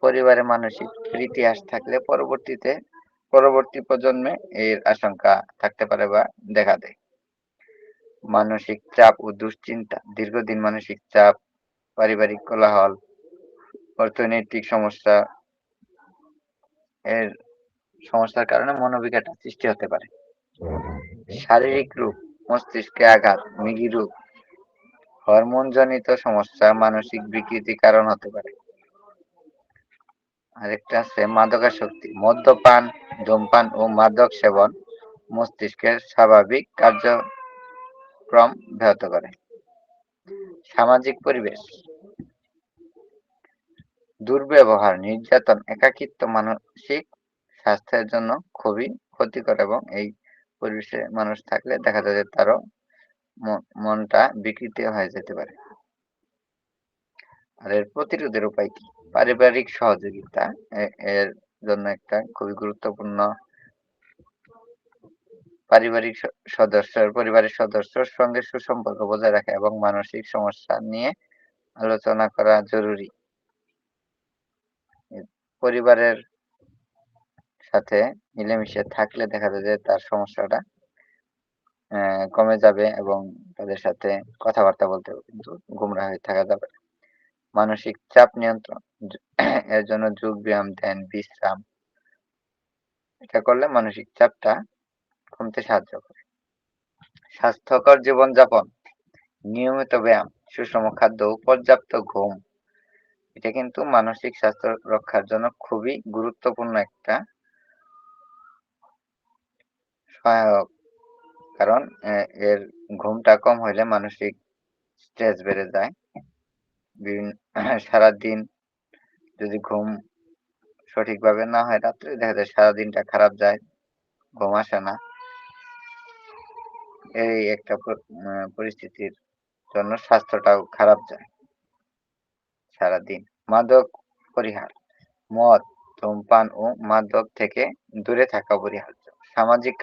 পরিবারে মানসিক ইতিহাস থাকলে পরবর্তী প্রজন্মে এর আশঙ্কা থাকতে পারে বা দেখা দেয়। মানসিক চাপ ও দুশ্চিন্তা: দীর্ঘদিন মানসিক চাপ, পারিবারিক কোলাহল, অর্থনৈতিক এর সমস্যার কারণে মনোবিকারটা সৃষ্টি হতে পারে। শারীরিক রোগ: মস্তিষ্কে আঘাত, মৃগী রোগ, হরমোনজনিত সমস্যা মানসিক বিকৃতির কারণ হতে পারে। আরেকটা আছে মাদকাসক্তি: মদ্যপান, ধূমপান ও মাদক সেবন মস্তিষ্কের স্বাভাবিক কার্যক্রম ব্যাহত করে। সামাজিক পরিবেশ: দুর্ব্যবহার, নির্যাতন, একাকিত্ব মানসিক স্বাস্থ্যের জন্য খুবই ক্ষতিকর, এবং এই পরিবেশে মানুষ থাকলে দেখা যায় যে তারও মনটা বিকৃতি হয়ে যেতে পারে। আর এর প্রতিরোধের উপায় কি? পারিবারিক সহযোগিতা এর জন্য একটা খুবই গুরুত্বপূর্ণ। পরিবারের সদস্যর সঙ্গে সুসম্পর্ক বজায় রাখা এবং মানসিক সমস্যা নিয়ে আলোচনা করা জরুরি। পরিবারের সাথে মিলেমিশে থাকলে দেখা যায় যে তার সমস্যাটা কমে যাবে, এবং তাদের সাথে কথাবার্তা বলতে কিন্তু গুমরা হয়ে থাকা যাবে না। মানসিক চাপ নিয়ন্ত্রণ: এর জন্য যোগ ব্যায়াম, ধ্যান, বিশ্রাম, এটা করলে মানসিক চাপটা কমতে সাহায্য করে। স্বাস্থ্যকর জীবনযাপন: নিয়মিত ব্যায়াম, সুষম খাদ্য ও পর্যাপ্ত ঘুম, এটা কিন্তু মানসিক স্বাস্থ্য রক্ষার জন্য খুবই গুরুত্বপূর্ণ একটা সহায়ক। কারণ এর ঘুমটা কম হইলে মানসিক স্ট্রেস বেড়ে যায়। সারাদিন যদি ঘুম সঠিকভাবে না হয়, রাত্রে দেখা যায় সারাদিনটা খারাপ যায়, ঘুম আসে না। এই একটা পরিস্থিতির জন্য স্বাস্থ্যটাও খারাপ যায় সারাদিন। মাদক পরিহার: মদ, ধূমপান ও মাদক থেকে দূরে থাকা অপরিহার্য। সামাজিক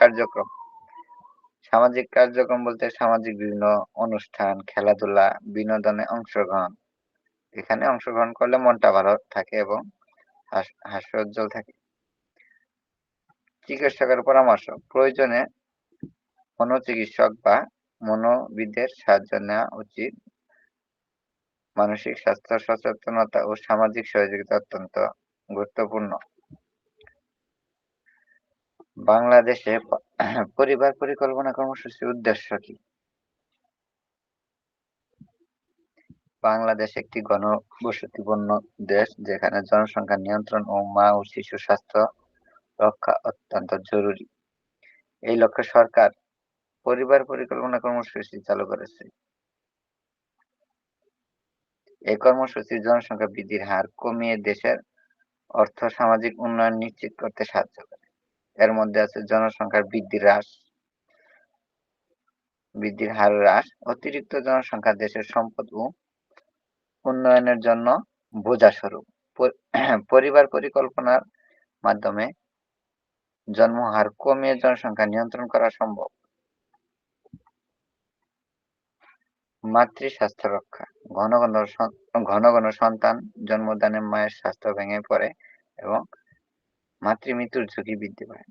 কার্যক্রম বলতে সামাজিক বিভিন্ন অনুষ্ঠান, খেলাধুলা, বিনোদনে অংশগ্রহণ। এখানে অংশগ্রহণ করলে মনটা ভালো থাকে এবং হাস্যোজ্জ্বল থাকে। চিকিৎসকের পরামর্শ: প্রয়োজনে মনোচিকিৎসক বা মনোবিদের সাহায্য নেওয়া উচিত। মানসিক স্বাস্থ্য সচেতনতা ও সামাজিক সহযোগিতা অত্যন্ত গুরুত্বপূর্ণ। বাংলাদেশে পরিবার পরিকল্পনা কর্মসূচির উদ্দেশ্য কি? বাংলাদেশ একটি ঘনবসতিপূর্ণ দেশ, যেখানে জনসংখ্যা নিয়ন্ত্রণ ও মা ও শিশু স্বাস্থ্য রক্ষা অত্যন্ত জরুরি। এই লক্ষ্যে সরকার পরিবার পরিকল্পনা কর্মসূচি চালু করেছে। এই কর্মসূচি জনসংখ্যা বৃদ্ধির হার কমিয়ে দেশের অর্থ-সামাজিক উন্নয়ন নিশ্চিত করতে সাহায্য করে। এর মধ্যে আছে জনসংখ্যার বৃদ্ধির হার হ্রাস, অতিরিক্ত জনসংখ্যা দেশের সম্পদ ও উন্নয়নের জন্য বোঝাস্বরূপ। পরিবার পরিকল্পনার মাধ্যমে জন্মহার কমিয়ে জনসংখ্যা নিয়ন্ত্রণ করা সম্ভব। মাতৃস্বাস্থ্য রক্ষা, ঘন ঘন সন্তান জন্মদানে মায়ের স্বাস্থ্য ভেঙে পড়ে এবং মাতৃমৃত্যুর ঝুঁকি বৃদ্ধি পায়।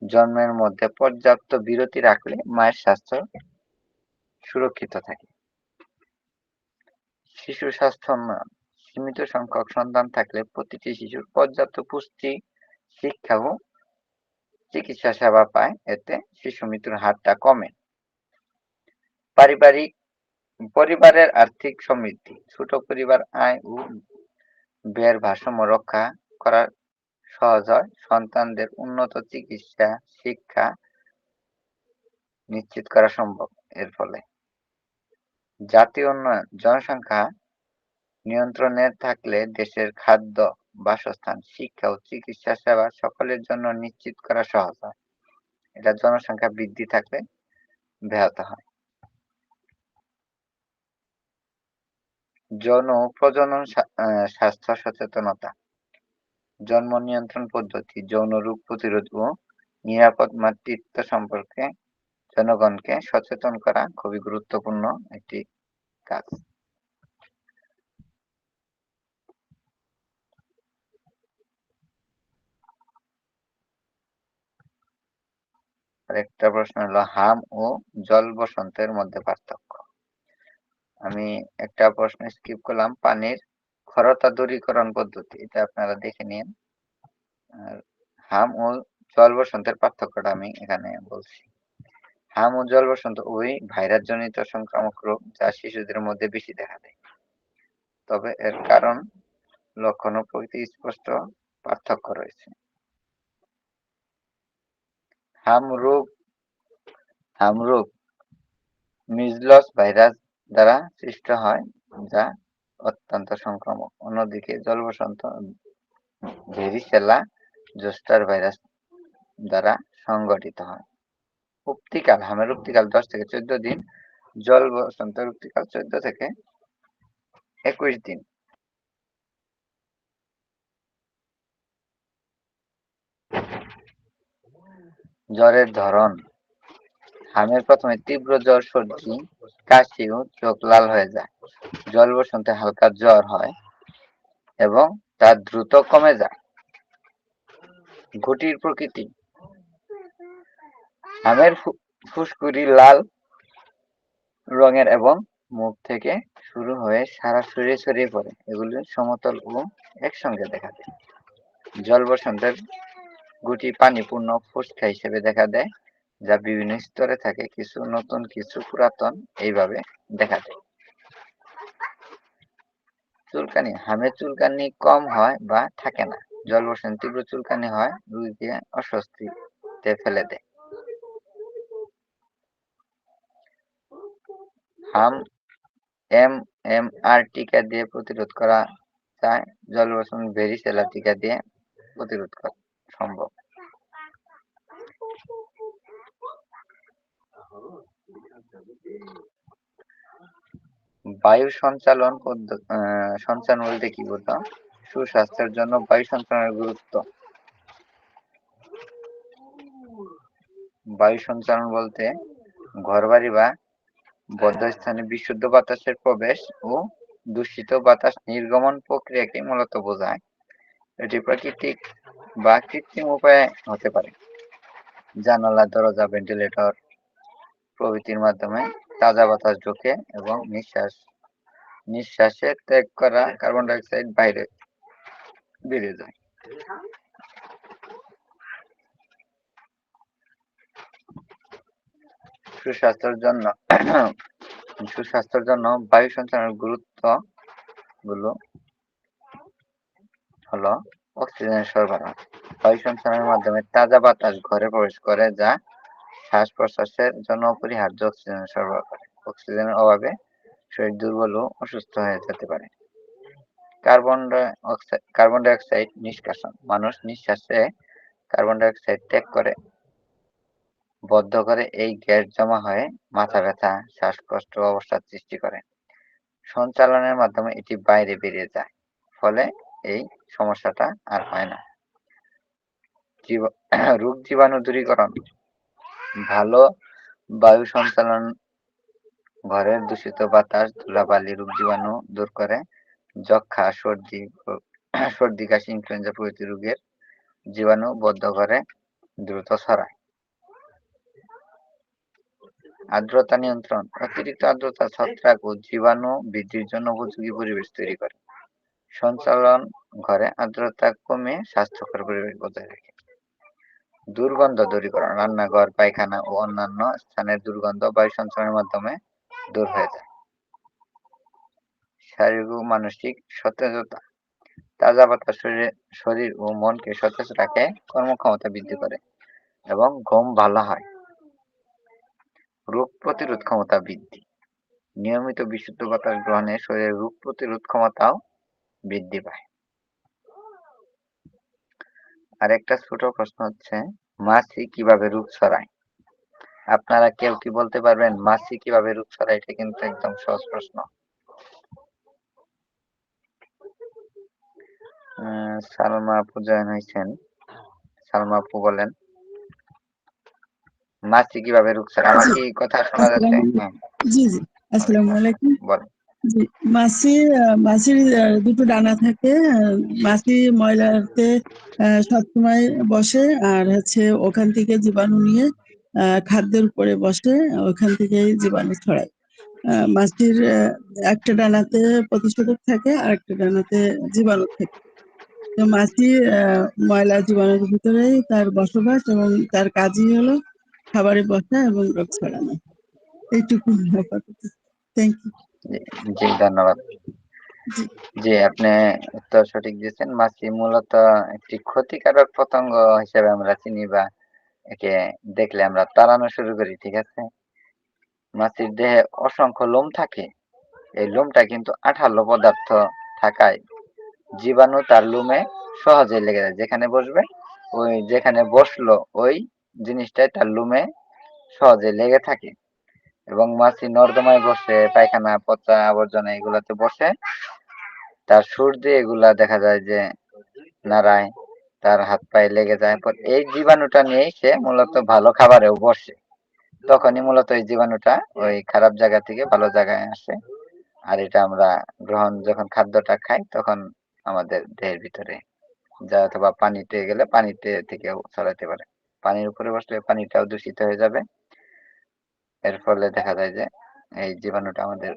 জন্মের মধ্যে পর্যাপ্ত বিরতি রাখলে মায়ের স্বাস্থ্য সুরক্ষিত থাকে। শিশু স্বাস্থ্য উন্নয়ন, সীমিত সংখ্যক সন্তান থাকলে প্রতিটি শিশুর পর্যাপ্ত পুষ্টি, শিক্ষা ও চিকিৎসা সেবা পায়, এতে শিশু মৃত্যুর হারটা কমে। পরিবারের আর্থিক সমৃদ্ধি, ছোট পরিবার আয় ও ব্যয়ের ভারসাম্য রক্ষা করা সহজ হয়। সন্তানদের উন্নত চিকিৎসা, শিক্ষা নিশ্চিত করা সম্ভব এর ফলে। জাতীয় উন্নয়ন, জনসংখ্যা নিয়ন্ত্রণে থাকলে দেশের খাদ্য, বাসস্থান, শিক্ষা ও চিকিৎসা সেবা সকলের জন্য নিশ্চিত করা সহজ হয়। এটা জনসংখ্যা বৃদ্ধি থাকলে ব্যাহত হয়। যৌন ও প্রজনন স্বাস্থ্য সচেতনতা, জন্ম নিয়ন্ত্রণ পদ্ধতি, যৌন রোগ প্রতিরোধ ও নিরাপদ মাতৃত্ব সম্পর্কে জনগণকে সচেতন করা খুবই গুরুত্বপূর্ণ একটি কাজ। আরেকটা প্রশ্ন হলো হাম ও জল বসন্তের মধ্যে পার্থক্য। আমি একটা প্রশ্ন স্কিপ করলাম, পানির ক্ষরতা দূরীকরণ পদ্ধতি, এটা আপনারা দেখে নিন। আর হাম ও জল বসন্তের পার্থক্যটা আমি এখানে বলছি। হাম ও জল বসন্ত ওই ভাইরাস জনিত সংক্রামক রোগ যা শিশুদের মধ্যে বেশি দেখা দেয়, তবে এর কারণ, লক্ষণ ও প্রকৃতি স্পষ্ট পার্থক্য রয়েছে। হাম রোগ মিজলস ভাইরাস দ্বারা সৃষ্ট হয়, যা অত্যন্ত সংক্রামক। অন্যদিকে জল বসন্ত ভেরিসেলা জোস্টার ভাইরাস দ্বারা সংঘটিত হয়। হামের উক্তিকাল 10 থেকে 14 দিন, জল বসন্তের উক্তিকাল 14 থেকে 21 দিন। জ্বরের ধরন, হামের প্রথমে তীব্র জ্বর, সর্দি, কাশি ও চোখ লাল হয়ে যায়। জল বসন্তে হালকা জ্বর হয় এবং তা দ্রুত কমে যায়। গুটির প্রকৃতি, হামের ফুসকুড়ি লাল রঙের এবং মুখ থেকে শুরু হয়ে সারা শরীরে ছড়িয়ে পড়ে। এগুলি সমতল ও একসঙ্গে দেখা দেয়। জল বসন্তের গুটি পানিপূর্ণ ফোসকা হিসেবে দেখা দেয়, যা বিভিন্ন স্তরে থাকে, কিছু নতুন, কিছু পুরাতন, এইভাবে দেখা দেয়। চুলকানি, হামের চুলকানি কম হয় বা থাকে না। জল বসন্তে তীব্র চুলকানি হয়, রোগীকে অস্বস্তিতে ফেলে দেয়। হাম MMR টিকা দিয়ে প্রতিরোধ করা যায়, জল বসন্ত ভেরিসেলা টিকা দিয়ে প্রতিরোধ করা সম্ভব। বায়ু সঞ্চালন বলতে কি বোঝাও? সুস্বাস্থ্যের জন্য বায়ু সঞ্চালনের গুরুত্ব। বায়ু সঞ্চালন বলতে ঘরবাড়ি বা বদ্ধ স্থানে বিশুদ্ধ বাতাসের প্রবেশ ও দূষিত বাতাস নির্গমন প্রক্রিয়াকে মূলত বোঝায়। এটি প্রাকৃতিক বা কৃত্রিম উপায়ে হতে পারে। জানালা, দরজা, ভেন্টিলেটর প্রভৃতির মাধ্যমে তাজা বাতাস ঢোকে এবং নিঃশ্বাসে ত্যাগ করা কার্বন ডাই অক্সাইড বাইরে বেরিয়ে যায়। সুস্বাস্থ্যের জন্য বায়ু সঞ্চালনের গুরুত্ব গুলো হলো অক্সিজেনের সরবরাহ, বায়ু সঞ্চালনের মাধ্যমে তাজা বাতাস ঘরে প্রবেশ করে, যা শ্বাস প্রশ্বাসের জন্য অপরিহার্য অক্সিজেন সরবরাহ করে। অক্সিজেনের অভাবে শরীর দুর্বল ও অসুস্থ হয়ে যেতে পারে। কার্বন ডাই অক্সাইড নিষ্কাশন। মানুষ নিঃশ্বাসে কার্বন ডাই অক্সাইড ত্যাগ করে, বদ্ধ করে। এই গ্যাস জমা হয়ে মাথা ব্যথা, শ্বাসকষ্ট অবস্থার সৃষ্টি করে। সঞ্চালনের মাধ্যমে এটি বাইরে বেরিয়ে যায়, ফলে এই সমস্যাটা আর হয় না। রোগ জীবাণু দূরীকরণ। ভালো বায়ু সঞ্চালন ঘরের দূষিত বাতাস, ধুলাবালি, রোগ জীবাণু দূর করে। যক্ষ্মা, সর্দি, কাশি, ইনফ্লুয়েঞ্জা প্রভৃতি রোগের জীবাণু বদ্ধ করে দ্রুত ছড়ায়। আর্দ্রতা নিয়ন্ত্রণ। অতিরিক্ত আর্দ্রতা ছত্রাক ও জীবাণু বৃদ্ধির জন্য উপযোগী পরিবেশ তৈরি করে। সঞ্চালন ঘরে আর্দ্রতা কমে স্বাস্থ্যকর পরিবেশ বজায় রাখে। দুর্গন্ধ দূরীকরণ। রান্নাঘর, পায়খানা ও অন্যান্য স্থানের দুর্গন্ধ বায়ু সঞ্চালনের মাধ্যমে দূর হয়ে যায়। শারীরিক ও মানসিক সতেজতা। তাজা বাতাস শরীর ও মনকে সতেজ রাখে, কর্মক্ষমতা বৃদ্ধি করে এবং ঘুম ভালো হয়। রোগ প্রতিরোধ ক্ষমতা বৃদ্ধি। নিয়মিত বিশুদ্ধ বাতাস গ্রহণে শরীরের রোগ প্রতিরোধ ক্ষমতাও বৃদ্ধি পায়। আর একটা ছোট প্রশ্ন হচ্ছে, মাছি কিভাবে রোগ ছড়ায়? আপনারা কেউ কি বলতে পারবেন মাছি কিভাবে রোগ ছড়ায়? এটা কিন্তু একদম সহজ প্রশ্ন। সালমা আপু জয়েন হয়েছেন। সালমা আপু বলেন, মাছি কিভাবে রোগ ছড়ায়? আমার জি, কি কথা শোনা যাচ্ছে? হ্যাঁ, জি, জি। আসসালামু আলাইকুম। বলেন। জি, মাছির দুটো ডানা থাকে। মাছি ময়লাতে সবসময় বসে, আর হচ্ছে ওখান থেকে জীবাণু নিয়ে খাদ্যের উপরে বসে, ওখান থেকেই জীবাণু ছড়ায়। মাছির একটা ডানাতে প্রতিষেধক থাকে, আর একটা ডানাতে জীবাণু থাকে। তো মাছি ময়লা জীবাণুর ভিতরেই তার বসবাস, এবং তার কাজই হলো খাবারে বসা এবং রোগ ছড়ানো। এইটুকু আপাতত। Thank you. জি, ধন্যবাদ। জি, জি, আপনি উত্তর সঠিক দিয়েছেন। মাছি মূলত একটি ক্ষতিকারক পতঙ্গ হিসেবে আমরা চিনি, বা একে দেখলে আমরা তাড়ানো শুরু করি। ঠিক আছে? মাছির দেহে অসংখ্য লোম থাকে। এই লোমটা কিন্তু আঠালো পদার্থ থাকায় জীবাণু তার লোমে সহজে লেগে যায়। যেখানে বসবে, যেখানে বসলো ওই জিনিসটাই তার লোমে সহজে লেগে থাকে। এবং মাছি নর্দমায় বসে, পায়খানা, পচা আবর্জনা এগুলাতে বসে, তার সুর দিয়ে এগুলা দেখা যায় যে নাড়ায়, তার হাত পায়ে লেগে যায়। এই জীবাণুটা নিয়েই সে মূলত ভালো খাবারেও বসে। তখনই মূলত এই জীবাণুটা ওই খারাপ জায়গা থেকে ভালো জায়গায় আসে। আর এটা আমরা যখন খাদ্যটা খাই, তখন আমাদের দেহের ভিতরে যায়, অথবা পানিতে গেলে পানিতে থেকেও ছড়াতে পারে। পানির উপরে বসলে পানিটাও দূষিত হয়ে যাবে। এর ফলে দেখা যায় যে এই জীবাণুটা আমাদের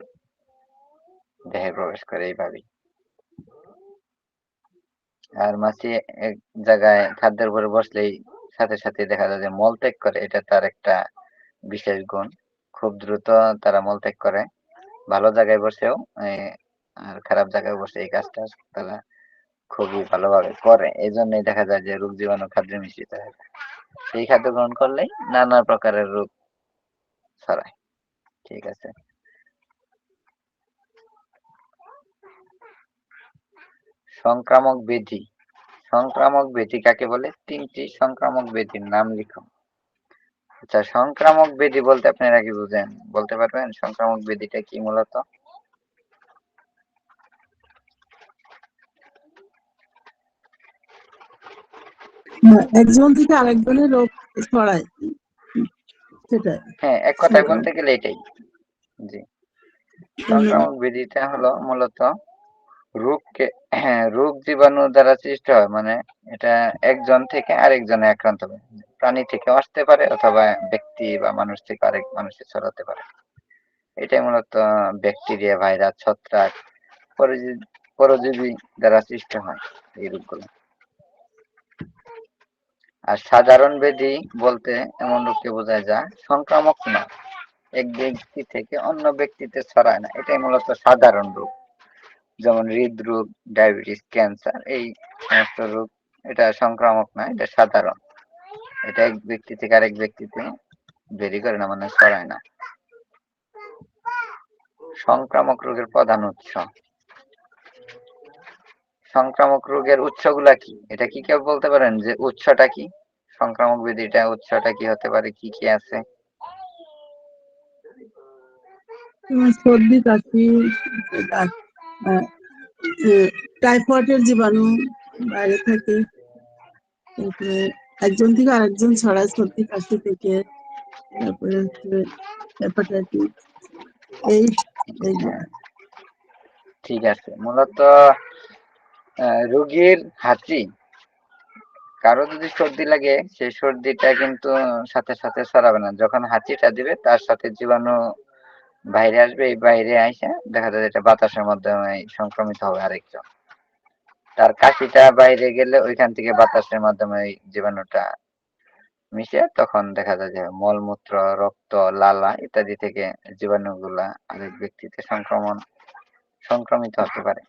দেহে প্রবেশ করে এইভাবেই। আর মাছি এক জায়গায় খাদ্যের উপরে বসলেই সাথে সাথে দেখা যায় যে মলত্যাগ করে। এটা তার একটা বিশেষ গুণ। খুব দ্রুত তারা মলত্যাগ করে। ভালো জায়গায় বসেও আর খারাপ জায়গায় বসে এই কাজটা তারা খুবই ভালোভাবে করে। এই জন্যই দেখা যায় যে রোগ জীবাণু খাদ্যে মিশ্রিত হয়ে যায়। সেই খাদ্য গ্রহণ করলেই নানা প্রকারের রোগ ছড়ায়। ঠিক আছে। সংক্রামক ব্যাধি। সংক্রামক ব্যাধি কাকে বলে? ৩টি সংক্রামক ব্যাধির নাম লিখো। আচ্ছা, সংক্রামক ব্যাধি বলতে আপনারা কি বুঝেন? বলতে পারবেন সংক্রামক ব্যাধিটা কি মূলত? একজন থেকে আরেকজনের রোগ ছড়ায়, সেটাই হ্যাঁ, এক কথায় বলতে সংক্রামক। গেলে এটাই। জি, ধন্যবাদ। সংক্রামক ব্যাধিটা হলো মূলত রোগ জীবাণু দ্বারা সৃষ্ট হয়। মানে এটা একজন থেকে আরেকজনে আক্রান্ত হয়। প্রাণী থেকেও আসতে পারে, অথবা ব্যক্তি বা মানুষ থেকে আরেক মানুষে ছড়াতে পারে। এটাই মূলত ব্যাকটেরিয়া, ভাইরাস, ছত্রাক, পরজীবী দ্বারা সৃষ্ট হয় এই রোগগুলো। আর সাধারণ ব্যাধি বলতে এমন রোগকে বোঝায় যা সংক্রামক নয়, এক ব্যক্তি থেকে অন্য ব্যক্তিতে ছড়ায় না। এটাই মূলত সাধারণ রোগ। যেমন হৃদরোগ, ডায়াবেটিস, ক্যান্সার, এই সমস্ত রোগ এটা সংক্রামক না, এটা সাধারণ। এটা এক ব্যক্তি থেকে আরেক ব্যক্তিতে ভেরি করে না, মানে ছড়ায় না। সংক্রামক রোগের প্রধান উৎস। সংক্রামক রোগের উৎসগুলা কি, এটা কি কেউ বলতে পারেন যে উৎসটা কি? সংক্রামক ব্যাধিটা উৎসটা কি হতে পারে, কি কি আছে? সর্দি কাশি, টাইফয়েডের জীবাণু বাইরে থাকে, তারপরে একজন থেকে আরেকজন ছড়ায় সর্দি কাশি থেকে, তারপরে হচ্ছে হেপাটাইটিস এইগুলো। ঠিক আছে, মূলত রোগীর হাঁচি, কারো যদি সর্দি লাগে সেই সর্দিটা কিন্তু সাথে সাথে ছড়াবে না। যখন হাঁচিটা দিবে তার সাথে জীবাণু বাইরে আসবে, এই বাইরে আইসা দেখা যায় এটা বাতাসের মাধ্যমে সংক্রমিত হবে আরেকজন। তার কাশিটা বাইরে গেলে ওইখান থেকে বাতাসের মাধ্যমে ওই জীবাণুটা মিশে তখন দেখা যায় যে মলমূত্র, রক্ত, লালা ইত্যাদি থেকে জীবাণুগুলা আরেক ব্যক্তিতে সংক্রমিত হতে পারে।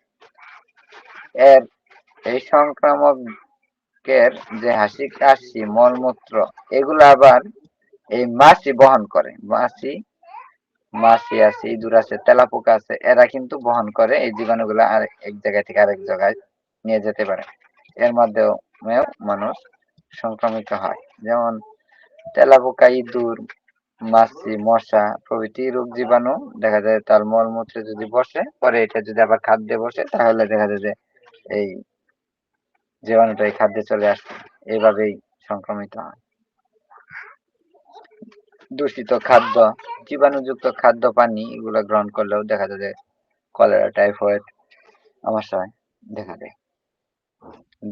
এই সংক্রামকের যে হাসি, কাশি, মলমূত্র এগুলো আবার এই মাছি বহন করে। মাছি আছে, ইঁদুর আছে, তেলাপোকা আছে, এরা কিন্তু বহন করে এই জীবাণুগুলো আর এক জায়গা থেকে আরেক জায়গায় নিয়ে যেতে পারে। এর মাধ্যমেও মানুষ সংক্রমিত হয়। যেমন তেলাপোকা, ইঁদুর, মাছি, মশা প্রভৃতি রোগ জীবাণু দেখা যায় তার মলমূত্রে যদি বসে, পরে এটা যদি আবার খাদ্যে বসে, তাহলে দেখা যায় যে এই জীবাণুটা এই খাদ্যে চলে আসছে, এইভাবেই সংক্রমিত হয়। দূষিত খাদ্য, জীবাণুযুক্ত খাদ্য, পানি এগুলো গ্রহণ করলেও দেখা যায় যে কলেরা, টাইফয়েড সমস্যা দেখা দেয়।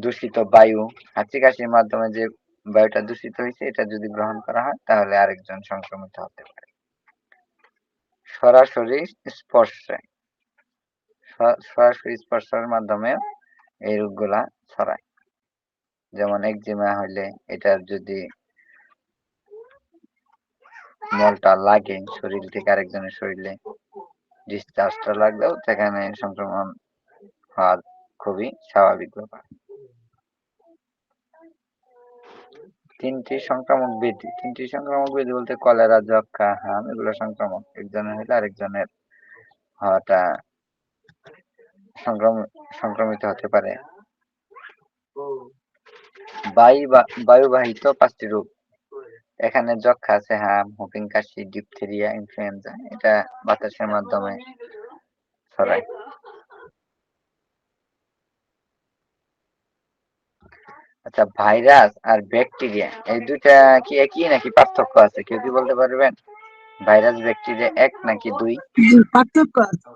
দূষিত বায়ু, হাঁচি কাশির মাধ্যমে যে বায়ুটা দূষিত হয়েছে এটা যদি গ্রহণ করা হয় তাহলে আরেকজন সংক্রমিত হতে পারে। সরাসরি স্পর্শে, সরাসরি স্পর্শের মাধ্যমে এই রোগগুলা ছড়ায়। যেমন একজিমা হইলে এটা যদি মলটা লাগে শরীর থেকে আরেকজনের শরীরে, ডিসচার্জটা লাগলেও সেখানে সংক্রমণ হওয়া খুবই স্বাভাবিক ব্যাপার। তিনটি সংক্রামক ব্যাধি বলতে কলেরা, যক্ষ্মা, হাম এগুলো সংক্রামক। একজনের হলে আরেকজনের হওয়াটা সংক্রমিত হতে পারে। বায়ুবাহিত 5টি রোগ, এখানে যক্ষ্মা আছে, হাম, হুপিং কাশি, ডিপথেরিয়া, ইনফ্লুয়েঞ্জা, এটা বাতাসের মাধ্যমে ছড়ায়। আচ্ছা, ভাইরাস আর ব্যাকটেরিয়া এই দুইটা কি একই নাকি পার্থক্য আছে, কেউ কি বলতে পারবেন? ভাইরাস, ব্যাকটেরিয়া এক নাকি দুই? পার্থক্য আছে,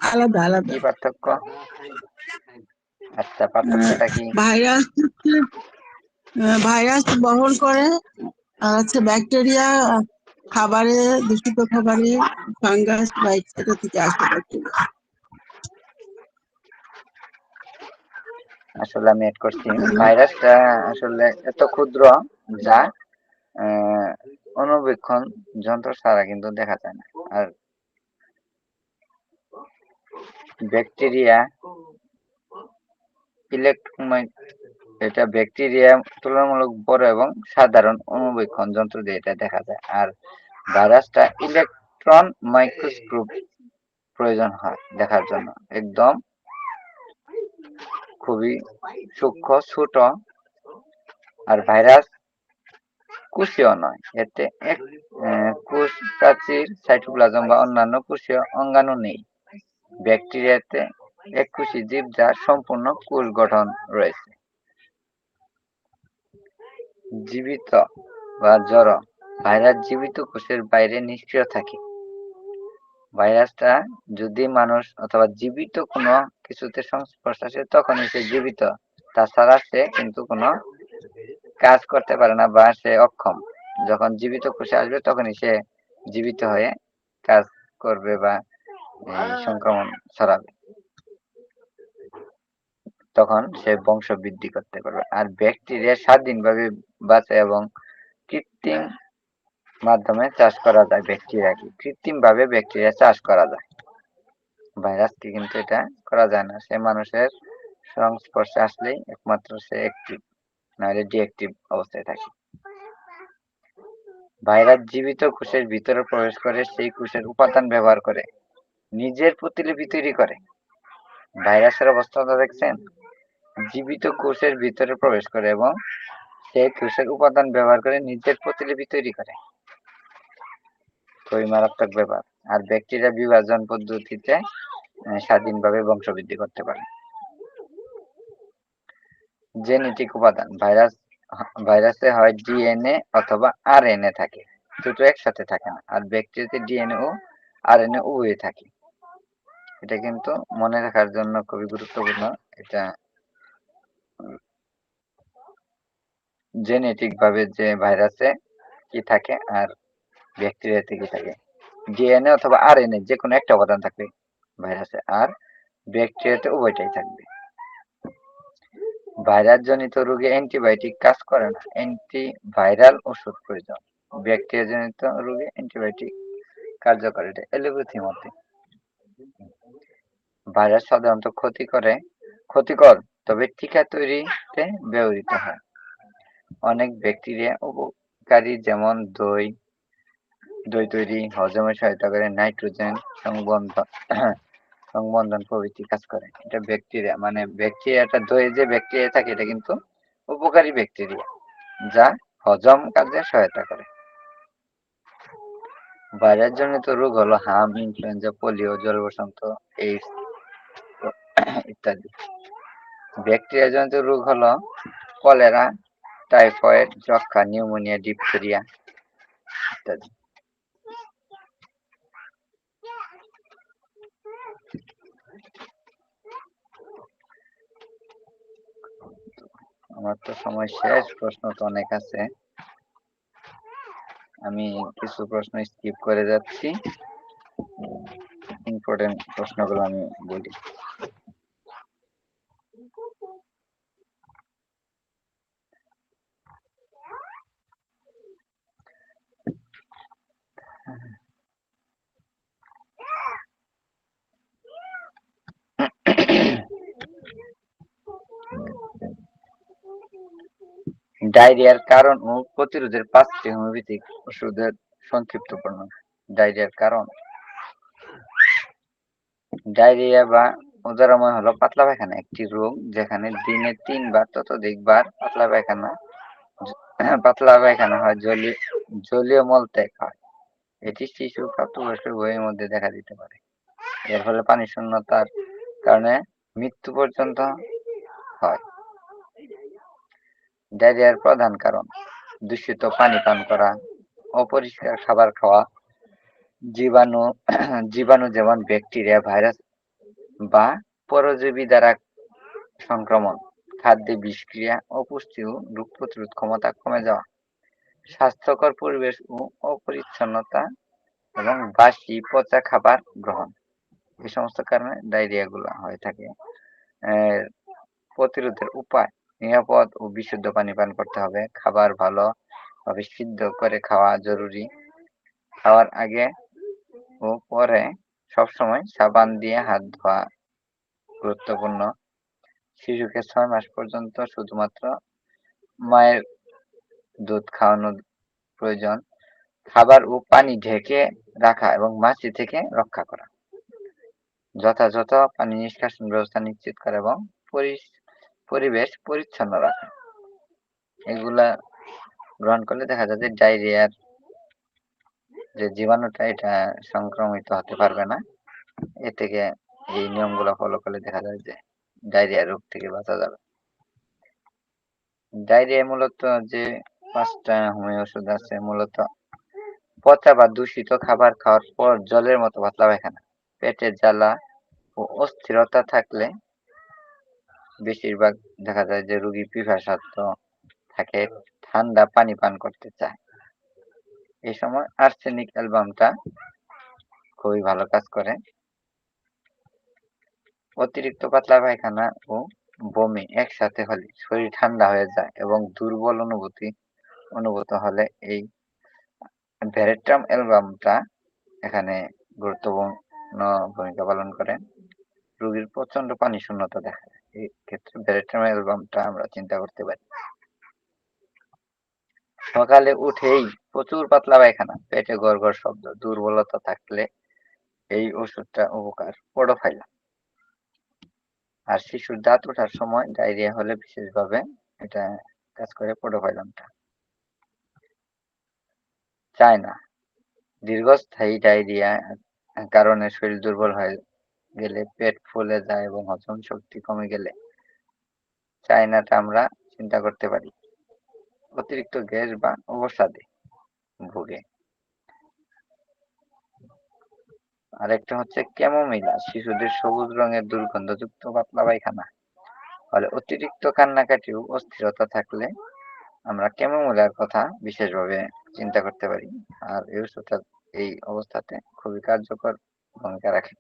আলাদা আলাদা। কি পার্থক্য? আচ্ছা, পার্থক্যটা কি? ভাইরাস বহন করে, আর হচ্ছে ব্যাকটেরিয়া খাবারে, দূষিত খাবারে, ফাঙ্গাস বা এটা থেকে আসে ব্যাকটেরিয়া। আসলে আমি এড করছি, ভাইরাসটা আসলে এত ক্ষুদ্র যা অণুবীক্ষণ যন্ত্র ছাড়া কিন্তু দেখা যায় না। আর ব্যাকটেরিয়া এটা ব্যাকটেরিয়া তুলনামূলক বড় এবং সাধারণ অণুবীক্ষণ যন্ত্র দিয়ে এটা দেখা যায়। আর ভাইরাসটা ইলেকট্রন মাইক্রোস্কোপ প্রয়োজন হয় দেখার জন্য, একদম খুবই সূক্ষ্ম, ছোট। আর ভাইরাস কোষীয় নয়, এতে কোষ প্রাচীর, সাইটোপ্লাজম বা অন্যান্য কোষীয় অঙ্গাণু নেই। ব্যাকটেরিয়াতে এককোষী জীব যার সম্পূর্ণ কোষ গঠন রয়েছে। জীবিত বা জড়, ভাইরাস জীবিত কোষের বাইরে নিষ্ক্রিয় থাকে। ভাইরাসটা যদি মানুষ অথবা জীবিত কোনো কিছুতে সংস্পর্শে আসে তখনই সে জীবিত, তাছাড়া সে কিন্তু কোনো কাজ করতে পারে না বা সে অক্ষম। যখন জীবিত কোষে আসবে তখনই সে জীবিত হয়ে কাজ করবে বা সংক্রমণ ছড়াবে, তখন সে বংশ বৃদ্ধি করতে পারবে। আর ব্যাকটেরিয়া স্বাধীনভাবে বাঁচে এবং কৃত্রিম মাধ্যমে চাষ করা যায়। ব্যাকটেরিয়াকে কৃত্রিম ভাবে ব্যাকটেরিয়া চাষ করা যায়, ভাইরাসকে কিন্তু এটা করা যায় না। সে মানুষের সংস্পর্শে আসলেই একমাত্র সে অ্যাক্টিভ, নাহলে ডিঅ্যাক্টিভ অবস্থায় থাকে। ভাইরাস জীবিত কোষের ভিতরে প্রবেশ করে সেই কোষের উপাদান ব্যবহার করে নিজের প্রতিলিপি তৈরি করে। ভাইরাসের অবস্থাটা দেখছেন? জীবিত কোষের ভিতরে প্রবেশ করে এবং সেই কোষের উপাদান ব্যবহার করে নিজের প্রতিলিপি তৈরি করে। খুবই মারাত্মক ব্যাপার। আর ব্যাকটেরিয়া বিভাজন পদ্ধতিতে স্বাধীনভাবে বংশবৃদ্ধি করতে পারে। জেনেটিক উপাদান ভাইরাসে হয় ডিএনএ অথবা আরএনএ থাকে, দুটো একসাথে থাকে না। আর ব্যাকটেরিয়াতে ডিএনএ ও আরএনএ উভয়ই থাকে। এটা কিন্তু মনে রাখার জন্য খুবই গুরুত্বপূর্ণ। এটা জেনেটিক ভাবে যে ভাইরাসে কি থাকে আর ব্যাকটেরিয়াতে কি থাকে। ডিএনএ অথবা আরএনএ যে কোনো একটা উপাদান থাকবে ভাইরাসে, আর ব্যাকটেরিয়াতে উভয়টাই থাকবে। ভাইরাস জনিত রোগে অ্যান্টিবায়োটিক কাজ করে না, অ্যান্টিভাইরাল ওষুধ প্রয়োজন। ব্যাকটেরিয়া জনিত রোগে অ্যান্টিবায়োটিক কার্যকর, এটা এলোপ্যাথি মতে। ভাইরাস সাধারণত ক্ষতিকর, তবে টিকা তৈরিতে ব্যবহৃত হয়। অনেক ব্যাকটেরিয়া উপকারী, যেমন দই তৈরি, হজমে সহায়তা করে, নাইট্রোজেন সংবন্ধন প্রভৃতি কাজ করে। এটা ব্যাকটেরিয়া, মানে ব্যাকটেরিয়াটা দইয়ে যে ব্যাকটেরিয়া থাকে এটা কিন্তু উপকারী ব্যাকটেরিয়া, যা হজম কাজে সহায়তা করে। ভাইরাস জনিত রোগ হলো হাম, ইনফ্লুয়েঞ্জা, পোলিও, জলবসন্ত, এইডস ইত্যাদি। ব্যাকটেরিয়া জনিত রোগ হলো কলেরা, টাইফয়েড, যক্ষ্মা, নিউমোনিয়া, ডিপথেরিয়া ইত্যাদি। আমার তো সময় শেষ, প্রশ্ন তো অনেক আছে, আমি কিছু প্রশ্ন স্কিপ করে যাচ্ছি। ইম্পর্টেন্ট প্রশ্নগুলো আমি বলি। ডায়রিয়ার কারণ ও প্রতিরোধের 5টি হোমিওপ্যাথিক ওষুধের সংক্ষিপ্ত বর্ণনা। ডায়রিয়ার কারণ। ডায়রিয়া বা উদরময় হলো পাতলা পায়খানা, একটি রোগ যেখানে দিনে 3 বার ততোধিকবার পাতলা পায়খানা হয়, জলীয় মলত্যাগ হয়। এটি শিশু, প্রাপ্তবয়স্ক উভয়ের মধ্যে দেখা দিতে পারে। এর ফলে পানি শূন্যতার কারণে মৃত্যু পর্যন্ত হয়। ডায়রিয়ার প্রধান কারণ: দূষিত পানি পান করা, অপরিষ্কার খাবার খাওয়া, জীবাণু যেমন ব্যাকটেরিয়া, ভাইরাস বা পরজীবী দ্বারা সংক্রমণ, খাদ্যে বিষক্রিয়া, অপুষ্টি ও রোগ প্রতিরোধ ক্ষমতা কমে যাওয়া, স্বাস্থ্যকর পরিবেশ ও অপরিচ্ছন্নতা এবং বাসি পচা খাবার গ্রহণ, এই সমস্ত কারণে ডায়রিয়া গুলা হয়ে থাকে। প্রতিরোধের উপায়: নিরাপদ ও বিশুদ্ধ পানি পান করতে হবে, খাবার ভালোভাবে সিদ্ধ করে খাওয়া জরুরি, খাওয়ার আগে ও পরে সবসময় সাবান দিয়ে হাত ধোয়া গুরুত্বপূর্ণ। শিশুকে 6 মাস পর্যন্ত শুধুমাত্র মায়ের দুধ খাওয়ানো প্রয়োজন। খাবার ও পানি ঢেকে রাখা এবং মাছি থেকে রক্ষা করা, যথাযথ পানি নিষ্কাশন ব্যবস্থা নিশ্চিত করা এবং পরিবেশ পরিচ্ছন্ন রাখা, এগুলা গ্রহণ করলে দেখা যায় যে ডায়রিয়ার যে জীবাণুটা এটা সংক্রমিত হতে পারবে না। এ থেকে এই নিয়মগুলো ফলো করলে দেখা যায় যে ডায়রিয়া রোগ থেকে বাঁচা যাবে। ডায়রিয়া মূলত যে 5টা হোমিও ওষুধ আছে, মূলত পচা বা দূষিত খাবার খাওয়ার পর জলের মতো পাতলা পায়খানা, পেটে জ্বালা ও অস্থিরতা থাকলে বেশিরভাগ দেখা যায় যে রোগী পিপাসার্থ থাকে, ঠান্ডা পানি পান করতে চায়। এই সময় আর্সেনিক অ্যালবামটা খুবই ভালো কাজ করে। অতিরিক্ত পাতলা পায়খানা ও বমি একসাথে হলে শরীর ঠান্ডা হয়ে যায় এবং দুর্বল অনুভূত হলে এই ভ্যারেট্রাম অ্যালবামটা এখানে গুরুত্বপূর্ণ ভূমিকা পালন করে। রোগীর প্রচন্ড পানি শূন্যতা দেখা যায়। এই ক্ষেত্রে ব্যারিস্টার অ্যালবামটা আমরা চিন্তা করতে পারি। সকালে উঠেই প্রচুর পাতলা পায়খানা, পেটে গড়গড় শব্দ, দুর্বলতা থাকলে এই ওষুধটা উপকার। পডোফাইলাম। আর শিশুর দাঁত ওঠার সময় ডায়রিয়া হলে বিশেষভাবে এটা কাজ করে পডোফাইলামটা। চায়না। দীর্ঘস্থায়ী ডায়রিয়া কারণে শরীর দুর্বল হয়ে গেলে, পেট ফুলে যায় এবং হজম শক্তি কমে গেলে চায়নাটা আমরা চিন্তা করতে পারি। অতিরিক্ত গ্যাস বা অবসাদে ভুগে। আরেকটা হচ্ছে ক্যামোমিলা, শিশুদের সবুজ রঙের দুর্গন্ধযুক্ত পাতলা পায়খানা ফলে অতিরিক্ত কান্নাকাটি ও অস্থিরতা থাকলে আমরা ক্যামোমিলার কথা বিশেষভাবে চিন্তা করতে পারি। আর এই ওষুধটা এই অবস্থাতে খুবই কার্যকর ভূমিকা রাখে।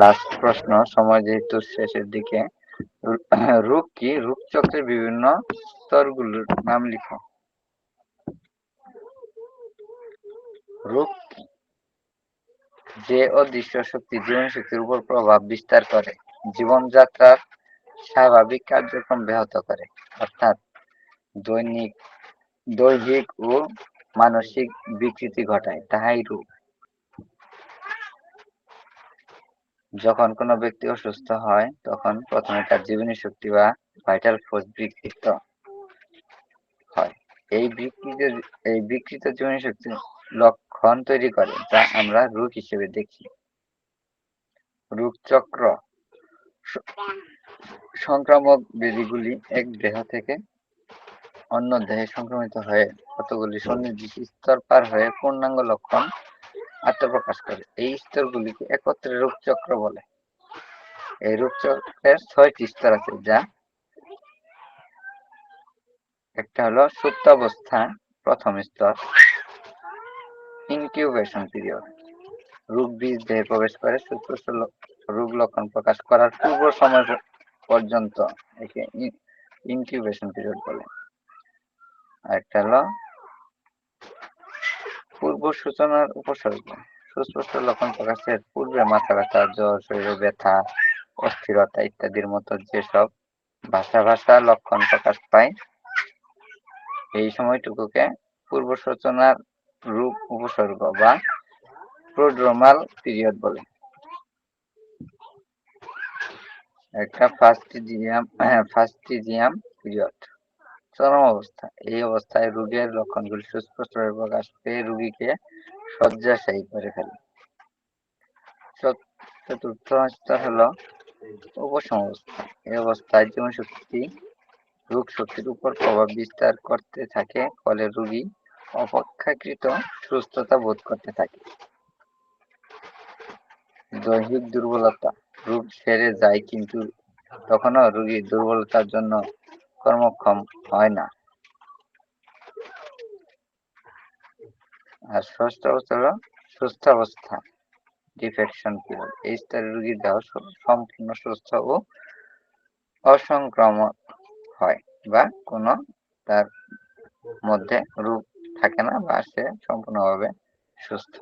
লাস্ট প্রশ্ন, সময় যেহেতু শেষের দিকে। রোগ কি? রূপচক্রের বিভিন্ন স্তরগুলোর নাম লিখো। রোগ কি? যে অদৃশ্য শক্তি জীবনীশক্তির উপর প্রভাব বিস্তার করে, জীবনযাত্রার স্বাভাবিক কার্যক্রম ব্যাহত করে, অর্থাৎ দৈহিক ও মানসিক বিকৃতি ঘটায়, তাহাই রোগ। যখন কোনো ব্যক্তি অসুস্থ হয় তখন প্রথমে তার জীবনী শক্তি বা ভাইটাল ফোর্স বিকৃত হয়। এই বিকৃত জীবনী শক্তি লক্ষণ তৈরি করে, যা আমরা রোগ হিসেবে দেখি। রোগচক্র। সংক্রামক ব্যাধিগুলি এক দেহ থেকে অন্য দেহে সংক্রমিত হয়ে কতগুলি সুনির্দিষ্ট স্তর পার হয়ে পূর্ণাঙ্গ লক্ষণ আত্মপ্রকাশ করে। এই স্তরগুলিকে একত্রে রোগচক্র বলে। এই রোগচক্রের ৬টি স্তর আছে, যা একটা হলো সুপ্তাবস্থা, প্রথম স্তর, ইনকিউবেশন পিরিয়ড। রোগ বীজ দেহে প্রবেশ করে সুস্পষ্ট রোগ লক্ষণ প্রকাশ করার পূর্ব সময় পর্যন্ত একে ইনকিউবেশন পিরিয়ড বলে। আরেকটা হলো পূর্ব সূচনার উপসর্গ। সুস্পষ্ট লক্ষণ প্রকাশের পূর্বে মাথা ব্যথা, জ্বর, শরীরে ব্যথা, অস্থিরতা ইত্যাদির মতো যেসব ভাষা লক্ষণ প্রকাশ পায়, এই সময়টুকুকে পূর্ব সূচনার রোগ উপসর্গ বা প্রোড্রোমাল পিরিয়ড বলে। একটা ফাস্টিজিয়াম পিরিয়ড, চরম অবস্থা। এই অবস্থায় রোগের লক্ষণগুলি সুস্পষ্টভাবে প্রকাশ পেয়ে রোগীকে শয্যাশায়ী করে ফেলে। চতুর্থ স্তর হলো উপশম অবস্থা। এই অবস্থায় রোগ শক্তির উপর প্রভাব বিস্তার করতে থাকে, ফলে রোগী অপেক্ষাকৃত সুস্থতা বোধ করতে থাকে। দৈহিক দুর্বলতা। রোগ সেরে যায় কিন্তু তখনও রোগী দুর্বলতার জন্য কর্মক্ষম হয় না। আর ষষ্ঠ অবস্থা হলো সুস্থতাবস্থা, ডিফেকশন পিরিয়ড। এই স্তরে রোগীর দেহ সম্পূর্ণ সুস্থ ও অসংক্রামক হয়, বা কোনো তার মধ্যে রোগ থাকে না, বা সে সম্পূর্ণভাবে সুস্থ।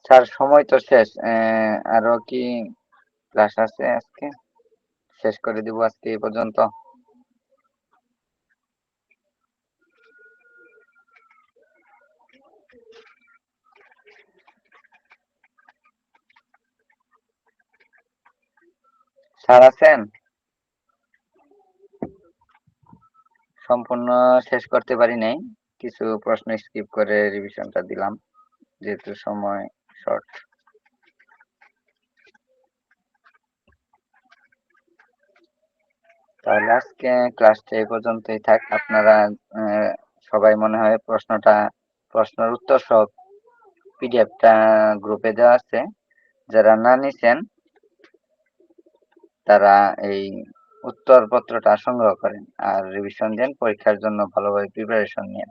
স্যার, সময় তো শেষ। আরো কি ক্লাস আছে আজকে? শেষ করে দিব আজকে এই পর্যন্ত। স্যার আছেন? সম্পূর্ণ শেষ করতে পারি নাই, কিছু প্রশ্ন স্কিপ করে রিভিশনটা দিলাম যেহেতু সময় শর্ট। তাহলে আজকে ক্লাসটা এই পর্যন্তই থাক। আপনারা সবাই মনে হয় প্রশ্নের উত্তর সব পিডিএফটা গ্রুপে দেওয়া আছে, যারা না নিছেন তারা এই উত্তরপত্রটা সংগ্রহ করেন আর রিভিশন দেন, পরীক্ষার জন্য ভালোভাবে প্রিপারেশন নেন।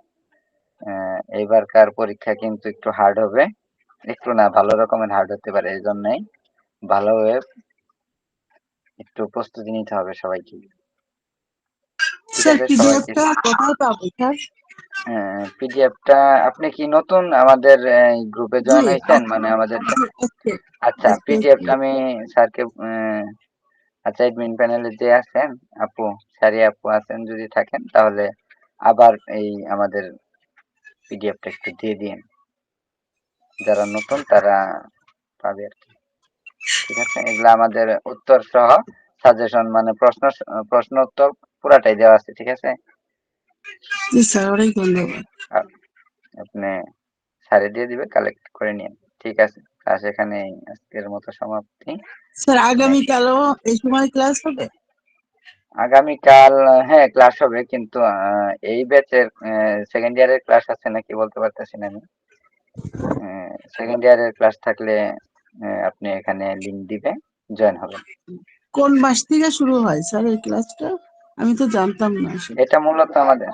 এইবারকার পরীক্ষা কিন্তু একটু হার্ড হবে, একটু না ভালো রকমের হার্ড হতে পারে, এই জন্যই ভালোভাবে একটু প্রস্তুতি নিতে হবে সবাইকে। ঠিক স্যার আছে, সবাইকে। পিডিএফটা কোথায় পাবো স্যার? পিডিএফটা আপনি কি নতুন আমাদের গ্রুপে জি জয়েন হয়েছেন, আজকে মানে আমাদের? আজকে আচ্ছা, আজকে পিডিএফটা আমি স্যারকে আচ্ছা, অ্যাডমিন প্যানেলে যে আছেন আপু, স্যারি আপু আছেন যদি থাকেন, তাহলে আবার এই আমাদের পিডিএফটা একটু দিয়ে দিন, যারা নতুন তারা পাবে আর কি। ঠিক আছে, এগুলা আমাদের উত্তর সহ সাজেশন, মানে প্রশ্ন উত্তর পুরাটাই দেওয়া আছে। ঠিক আছে, জি স্যার, অনেক ধন্যবাদ। আর আপনি স্যারে দিয়ে দিবে, কালেক্ট করে নিন। ঠিক আছে, ক্লাস এখানে আজকের মতো সমাপ্তি। স্যার হ্যাঁ, আগামীকালও এই সময় ক্লাস হবে? আগামীকাল হ্যাঁ ক্লাস হবে, কিন্তু এই ব্যাচের সেকেন্ড ইয়ারের ক্লাস আছে নাকি বলতে পারতেছি না আমি। সেকেন্ড ইয়ারের ক্লাস থাকলে আপনি এখানে লিংক দিবে, জয়েন হবেন। কোন মাস থেকে শুরু হয় স্যার এই ক্লাসটা? আমি তো জানতাম না আসলে। এটা মূলত আমাদের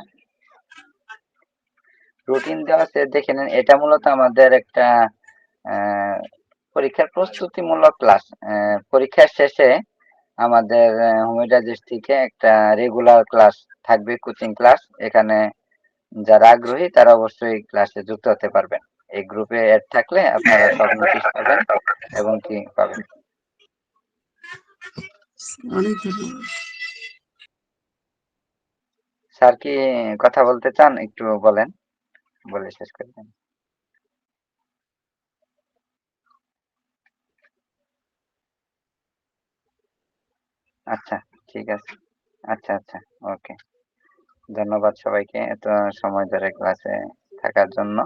রুটিন দেওয়া আছে, দেখে নেন। এটা মূলত আমাদের একটা আহ, পরীক্ষার প্রস্তুতিমূলক ক্লাস। পরীক্ষার শেষে আমাদের হোমিওলজিস্ট থেকে একটা রেগুলার ক্লাস থাকবে, কোচিং ক্লাস। এখানে যারা আগ্রহী তারা অবশ্যই ক্লাসে যুক্ত হতে পারবেন। এই গ্রুপে অ্যাড থাকলে আপনারা সব নোটিশ পাবেন এবং কি পাবেন। অনেক ধন্যবাদ। স্যার কি কথা বলতে চান? একটু বলেন, বলে শেষ করবেন। আচ্ছা, ঠিক আছে। আচ্ছা আচ্ছা, ওকে। ধন্যবাদ সবাইকে এত সময় ধরে ক্লাসে থাকার জন্য।